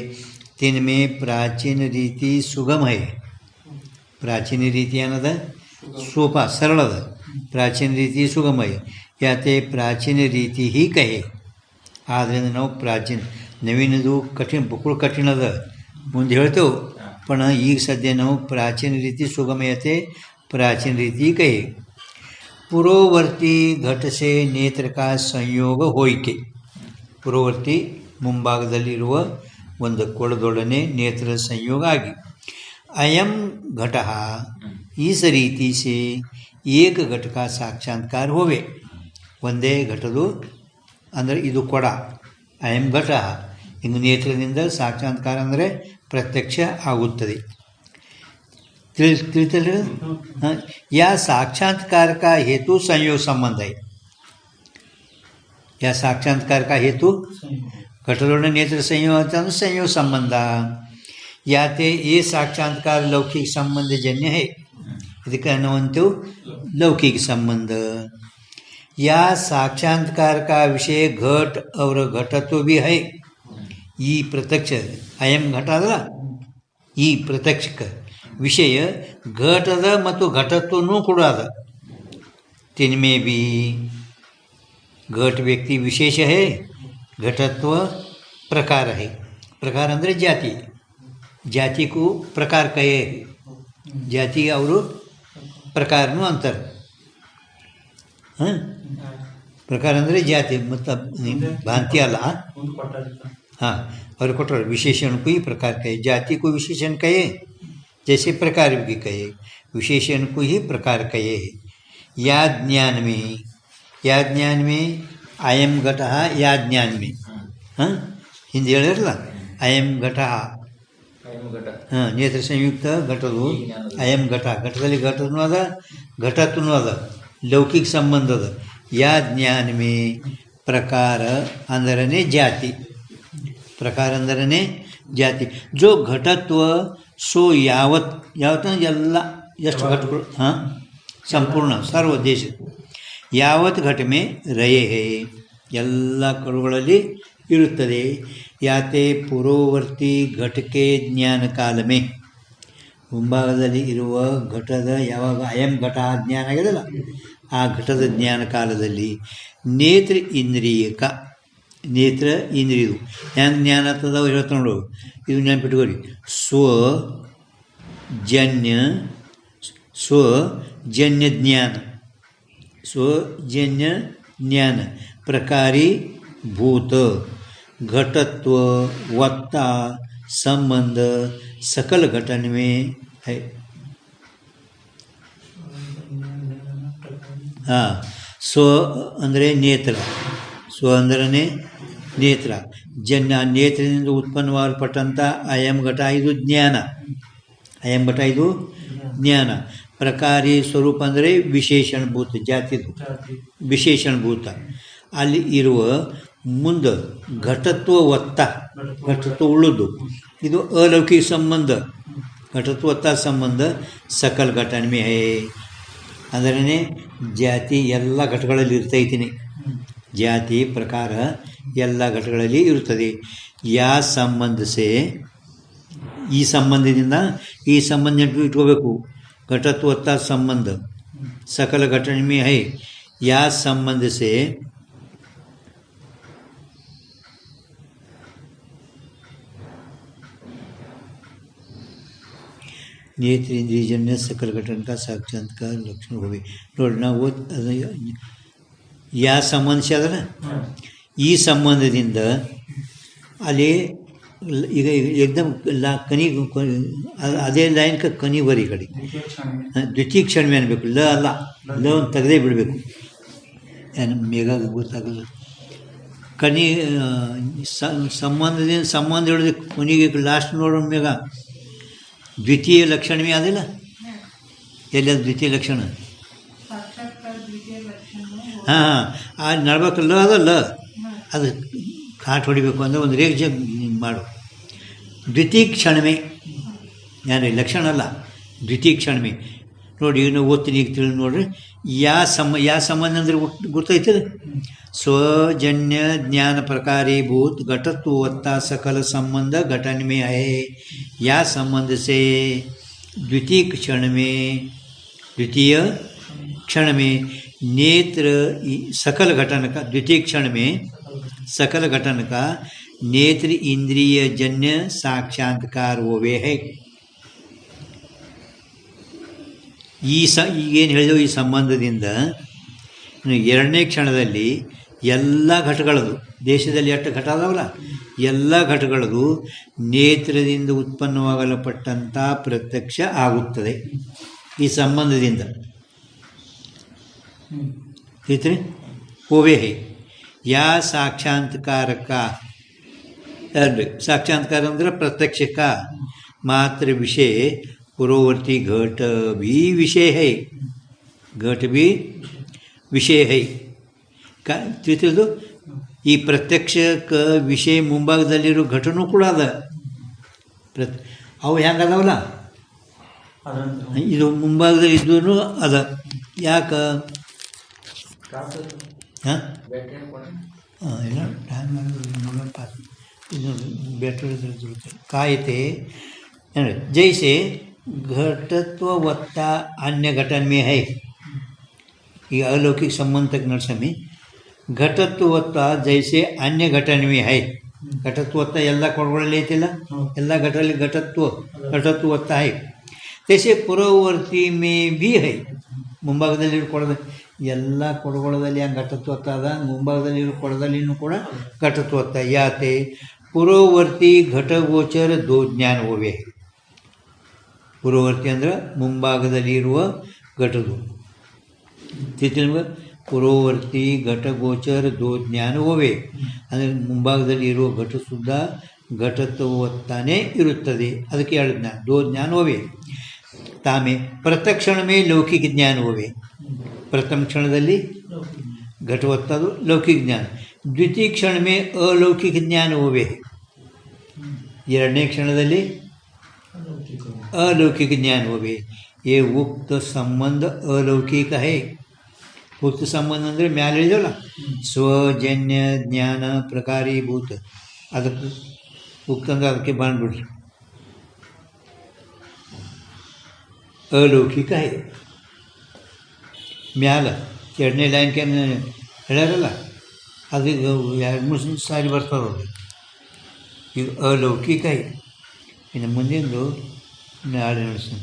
ತಿನ್ಮೇ ಪ್ರಾಚೀನ ರೀತಿ ಸುಗಮ है. ಪ್ರಾಚೀನ ರೀತಿ ಏನದ ಸೋಪ ಸರಳದ, ಪ್ರಾಚೀನ ರೀತಿ ಸುಗಮ है. ಯಾತೆ ಪ್ರಾಚೀನ ರೀತಿ ಹೀ ಕಹೆ. ಆದ್ದರಿಂದ ನಾವು ಪ್ರಾಚೀನ ನವೀನದು ಕಠಿಣ ಬಕ್ಕಳು ಕಠಿಣ ಅದ ಮುಂದೆ ಹೇಳ್ತೇವೆ. पण ಈಗ ಸದ್ಯ ನಾವು ಪ್ರಾಚೀನ ರೀತಿ ಸುಗಮಯತೆ ಪ್ರಾಚೀನ ರೀತಿ ಕಹೆ. ಪುರೋವರ್ತಿ ಘಟ ಸೆ ನೇತ್ರ ಕಾ ಸಂಯೋಗ ಹೋಯಿಕೆ. ಪುರೋವರ್ತಿ ಮುಂಭಾಗದಲ್ಲಿರುವ ಒಂದು ಕೊಳದೊಡನೆ ನೇತ್ರ ಸಂಯೋಗ ಆಗಿ ಅಯಂ ಘಟ ಈಸ ರೀತಿ ಸೆ ಏಕ ಘಟಕ ಸಾಕ್ಷಾತ್ಕಾರ ಹೋವೆ. ಒಂದೇ ಘಟದು ಅಂದರೆ ಇದು ಕೊಡ ಅಯಂ ಘಟ ಹಿಂಗೆ ನೇತ್ರದಿಂದ ಸಾಕ್ಷಾತ್ಕಾರ ಅಂದರೆ ಪ್ರತ್ಯಕ್ಷ ಆಗುತ್ತದೆ. ತಿಳಿತಲ್ರಿ ಹಾಂ. या साक्षात्कार का हेतु संयोग संबंध आहे. या साक्षात्कार का हेतु घटरोड नेत्र संयोगाचा संयोग संबंध. या ते ये साक्षात्कार लौकिक संबंधजन्य आहे. ಇದಕ್ಕೆ ಅನ್ನುವಂಥವು लौकिक संबंध. या साक्षात्कार का विषय घट और घटत्व भी है. ಈ ಪ್ರತ್ಯಕ್ಷ ಅಯಂ ಘಟ ಅದಲ್ಲ, ಈ ಪ್ರತ್ಯಕ್ಷಕ್ಕೆ ವಿಷಯ ಘಟದ ಮತ್ತು ಘಟತ್ವನೂ ಕೂಡ ಅದ. तिनमें भी घट व्यक्ति विशेष है, घटत्व प्रकार है. प्रकार ಅಂದರೆ ಜಾತಿ, ಜಾತಿಗೂ ಪ್ರಕಾರ ಕಹೆ. ಜಾತಿ ಅವರು ಪ್ರಕಾರನೂ ಅಂತಾರೆ. ಹಾಂ, ಪ್ರಕಾರ ಅಂದರೆ ಜಾತಿ ಮತ್ತು ಭಾಂತಿ ಅಲ್ಲ. हाँ, और कोटर विशेषण को ही प्रकार कहे. जाति को विशेषण कहे, जैसे प्रकार भी कहे, विशेषण को ही प्रकार कहे. या ज्ञान में अयम घटः या ज्ञान में हाँ ಹಿಂದೆ ಹೇಳಿರಲ್ಲ ಅಯಂ ಘಟಃ. ಹಾಂ, ನೇತ್ರ ಸಂಯುಕ್ತ ಘಟದು ಅಯಂ ಘಟ. ಘಟದಲ್ಲಿ ಘಟನೂ ಅದ, ಘಟತ್ವನೂ ಅದ, ಲೌಕಿಕ ಸಂಬಂಧ ಅದ. ಯಾ ಜ್ಞಾನ ಮೇ ಪ್ರಕಾರ ಅಂದರನೇ ಜಾತಿ. ಪ್ರಕಾರ ಅಂದರನೇ ಜಾತಿ. ಜೋ ಘಟತ್ವ ಸೋ ಯಾವತ್ತು ಎಲ್ಲ ಎಷ್ಟು ಘಟಗಳು ಹಾಂ ಸಂಪೂರ್ಣ ಸರ್ವ ದೇಶ ಯಾವತ್ತು ಘಟ ಮೇ ರಯೇ ಎಲ್ಲ ಕರುಗಳಲ್ಲಿ ಇರುತ್ತದೆ. ಯಾತೆ ಪೂರ್ವವರ್ತಿ ಘಟಕ್ಕೆ ಜ್ಞಾನ ಕಾಲಮೇ, ಮುಂಭಾಗದಲ್ಲಿ ಇರುವ ಘಟದ ಯಾವಾಗ ಅಯಂ ಘಟ ಜ್ಞಾನ ಆಗಿದಲ್ಲ, ಆ ಘಟದ ಜ್ಞಾನ ಕಾಲದಲ್ಲಿ ನೇತ್ರ ಇಂದ್ರಿಯಕ, ನೇತ್ರ ಇಂದ್ರಿಯದು ಹೆಂಗೆ ಜ್ಞಾನ ಆಗ್ತದ ಹೇಳ್ತ ನೋಡು. ಇದು ನೆನ್ಪಿಟ್ಕೋರಿ. ಸ್ವಜನ್ಯ ಜ್ಞಾನ, ಸ್ವಜನ್ಯ ಜ್ಞಾನ ಪ್ರಕಾರಿ ಭೂತ घटत्व वत्ता संबंध सकल घटन में है. हाँ, स्व अंदरे नेत्र, स्व अंदरने ನೇತ್ರ. ಜನ್ಯ ನೇತ್ರದಿಂದ ಉತ್ಪನ್ನವಾಗಲ್ಪಟ್ಟಂಥ ಅಯಂ ಘಟ ಇದು ಜ್ಞಾನ. ಅಯಂ ಘಟ ಇದು ಜ್ಞಾನ. ಪ್ರಕಾರಿ ಸ್ವರೂಪ ಅಂದರೆ ವಿಶೇಷಣಭೂತ, ಜಾತಿದು ವಿಶೇಷಣಭೂತ. ಅಲ್ಲಿ ಇರುವ ಮುಂದೆ ಘಟತ್ವ ಒತ್ತ, ಘಟತ್ವ ಉಳಿದು ಇದು ಅಲೌಕಿಕ ಸಂಬಂಧ. ಘಟತ್ವ ಒತ್ತ ಸಂಬಂಧ ಸಕಲ ಘಟನೆ ಹೇ ಅಂದ್ರೆ ಜಾತಿ ಎಲ್ಲ ಘಟಗಳಲ್ಲಿ ಇರ್ತೈತೀನಿ. ಜಾತಿ ಪ್ರಕಾರ ಎಲ್ಲ ಘಟಗಳಲ್ಲಿ ಇರುತ್ತದೆ. ಯಾ ಸಂಬಂಧಸೆ, ಈ ಸಂಬಂಧದಿಂದ ಈ ಸಂಬಂಧ ಇಟ್ಕೋಬೇಕು. ಘಟತ್ವತ್ತ ಸಂಬಂಧ ಸಕಲ ಘಟನೆ ಮೇ ಹೈ. ಯಾ ಸಂಬಂಧಸೆ ನೇತ್ರ ಇಂದ್ರಿಯಜನ್ಯ ಸಕಲ ಘಟನೆ ಸಾಕ್ಷಾತ್ಕಾರ ಲಕ್ಷಣ ಹೋಗಿ ನೋಡಿ. ನಾವು ಯಾ ಸಂಬಂಧ ಅದಲ್ಲ, ಈ ಸಂಬಂಧದಿಂದ ಅಲ್ಲಿ ಈಗ ಏಕದಮ್ ಕನಿ ಅದೇ ಲೈನ್ಗೆ ಕನಿ ಬರಿ ಕಡೆ ದ್ವಿತೀಯ ಕ್ಷಣಮೆ ಅನ್ಬೇಕು. ಲ ಅಲ್ಲ, ಲ ಒಂದು ತೆಗೆದೇ ಬಿಡಬೇಕು. ಏನು ಮೇಘ ಗೊತ್ತಾಗಲ್ಲ. ಕನಿ ಸಂಬಂಧದಿಂದ ಸಂಬಂಧ ಹಿಡಿದು ಕೊನೆಗೆ ಲಾಸ್ಟ್ ನೋಡೋ ಮೇಘ ದ್ವಿತೀಯ ಲಕ್ಷಣವೇ ಅದಿಲ್ಲ. ಎಲ್ಲಿ ಅದು ದ್ವಿತೀಯ ಲಕ್ಷಣ? ಹಾಂ, ಆ ನಡ್ಬೇಕಲ್ಲ ಅದಲ್ಲ, ಅದು ಕಾಟ್ ಹೊಡಿಬೇಕು ಅಂದರೆ ಒಂದು ರೇಖೆ ಮಾಡು. ದ್ವಿತೀಯ ಕ್ಷಣಮೇ ಯಾರು ಲಕ್ಷಣ ಅಲ್ಲ, ದ್ವಿತೀಯ ಕ್ಷಣಮೇ ನೋಡಿ. ಈಗ ನಾವು ಓದ್ತೀನಿ, ಈಗ ತಿಳಿದು ನೋಡ್ರಿ. ಯಾ ಸಂಬಂಧ ಅಂದರೆ ಗೊತ್ತೈತದ. स्वजन्य ज्ञान प्रकारीभूत घटत्ववत्ता सकल संबंध घटन में है. या संबंध से द्वितीय क्षण में नेत्र सकल घटन का, द्वितीय क्षण में सकल घटन का नेत्र इंद्रिय जन्य साक्षात्कार होवे है. ಈಗೇನು ಹೇಳಿದೆವು, ಈ ಸಂಬಂಧದಿಂದ ಎರಡನೇ ಕ್ಷಣದಲ್ಲಿ ಎಲ್ಲ ಘಟಗಳದು, ದೇಶದಲ್ಲಿ ಎಷ್ಟು ಘಟ ಅದಾವಲ್ಲ ಎಲ್ಲ ಘಟಗಳದು ನೇತ್ರದಿಂದ ಉತ್ಪನ್ನವಾಗಲ್ಪಟ್ಟಂಥ ಪ್ರತ್ಯಕ್ಷ ಆಗುತ್ತದೆ ಈ ಸಂಬಂಧದಿಂದ. ಐತ್ರಿ ಹೋವೇ ಹೇ. ಯಾ ಸಾಕ್ಷಾತ್ಕಾರಕ ಸಾಕ್ಷಾತ್ಕಾರ ಅಂದರೆ ಪ್ರತ್ಯಕ್ಷಕ ಮಾತ್ರ ವಿಷಯ पूर्ववर्ती घट भी विषय है, घट भी ವಿಷಯ ಹೈ ತಿಳಿದು ಈ ಪ್ರತ್ಯಕ್ಷಕ್ಕೆ ವಿಷಯ ಮುಂಭಾಗದಲ್ಲಿರೋ ಘಟನೂ ಕೂಡ ಅದ. ಅವು ಹೆಂಗೆ ಅದಾವಲ್ಲ, ಇದು ಮುಂಭಾಗದಲ್ಲಿ ಇದ್ದೂ ಅದ. ಯಾಕೆ ಹಾಂ ಇಲ್ಲ ಇದು ಬೆಟ್ರ್ ಕಾಯತೆ ಜೈಸೆ घटत्ववत्ता अन्य घटन में है. ये अलौकिक संबंध तक नरसमी घटत्ववत्ता जैसे अन्य घटन में है. घटत्ववत्ता ಎಲ್ಲ ಕೊಡಗಳಲ್ಲಿ ಐತಿಲ್ಲ, ಎಲ್ಲ ಘಟದಲ್ಲಿ घटत्ववत्ता है. जैसे पूर्ववर्ती में भी है. ಮುಂಭಾಗದಲ್ಲಿರೋ ಕೊಡದ ಎಲ್ಲ ಕೊಡಗೊಳದಲ್ಲಿ ಹಂಗೆ ಘಟತ್ವತ್ತ ಅದ, ಮುಂಭಾಗದಲ್ಲಿರೋ ಕೊಡದಲ್ಲಿನೂ ಕೂಡ ಘಟತ್ವತ್ತ. ಯಾತೆ ಪೂರ್ವವರ್ತಿ ಘಟಗೋಚರ ದೋ ಜ್ಞಾನ ಹೋವೆ. ಪೂರ್ವವರ್ತಿ ಅಂದ್ರೆ ಮುಂಭಾಗದಲ್ಲಿ ಇರುವ ಘಟದು ತಿಳ್ತಿಲ್ವ. ಪೂರ್ವವರ್ತಿ ಘಟಗೋಚರ ದೋ ಜ್ಞಾನ ಹೋವೆ ಅಂದರೆ ಮುಂಭಾಗದಲ್ಲಿ ಇರುವ ಘಟ ಶುದ್ಧ ಘಟತ್ವತ್ತಾನೇ ಇರುತ್ತದೆ. ಅದಕ್ಕೆ ಹೇಳಿದ್ನ ದೋ ಜ್ಞಾನ ಹೋವೆ. ತಾಮೆ ಪ್ರಥಕ್ಷಣ ಮೇ ಲೌಕಿಕ ಜ್ಞಾನ ಹೋವೆ. ಪ್ರಥಮ ಕ್ಷಣದಲ್ಲಿ ಘಟವತ್ತದು ಲೌಕಿಕ ಜ್ಞಾನ. ದ್ವಿತೀಯ ಕ್ಷಣ ಮೇ ಅಲೌಕಿಕ ಜ್ಞಾನ ಹೋವೆ. ಎರಡನೇ ಕ್ಷಣದಲ್ಲಿ अलौकिक ज्ञान होवे. ये उक्त संबंध अलौकिक है. उक्त संबंध ಅಂದರೆ ಮ್ಯಾಲೆ ಹೇಳಿದಲ್ಲ ಸ್ವಜನ್ಯ ಜ್ಞಾನ ಪ್ರಕಾರೀಭೂತ. ಅದಕ್ಕೆ ಉಕ್ತ ಅಂದ್ರೆ ಅದಕ್ಕೆ ಬಂದ್ಬಿಡ್ರಿ अलौकिक है. ಮ್ಯಾಲ ಎರಡನೇ ಲೈನ್ಗೆ ಹೇಳ್ಯಾರಲ್ಲ ಅದು 2-3 ಸಾರಿ ಬರ್ತದೆ. ಇದು अलौकिक है. ಇನ್ನು ಮುಂದಿಂದು ನಾಳೆ ನಡೆಸ್ತೀನಿ.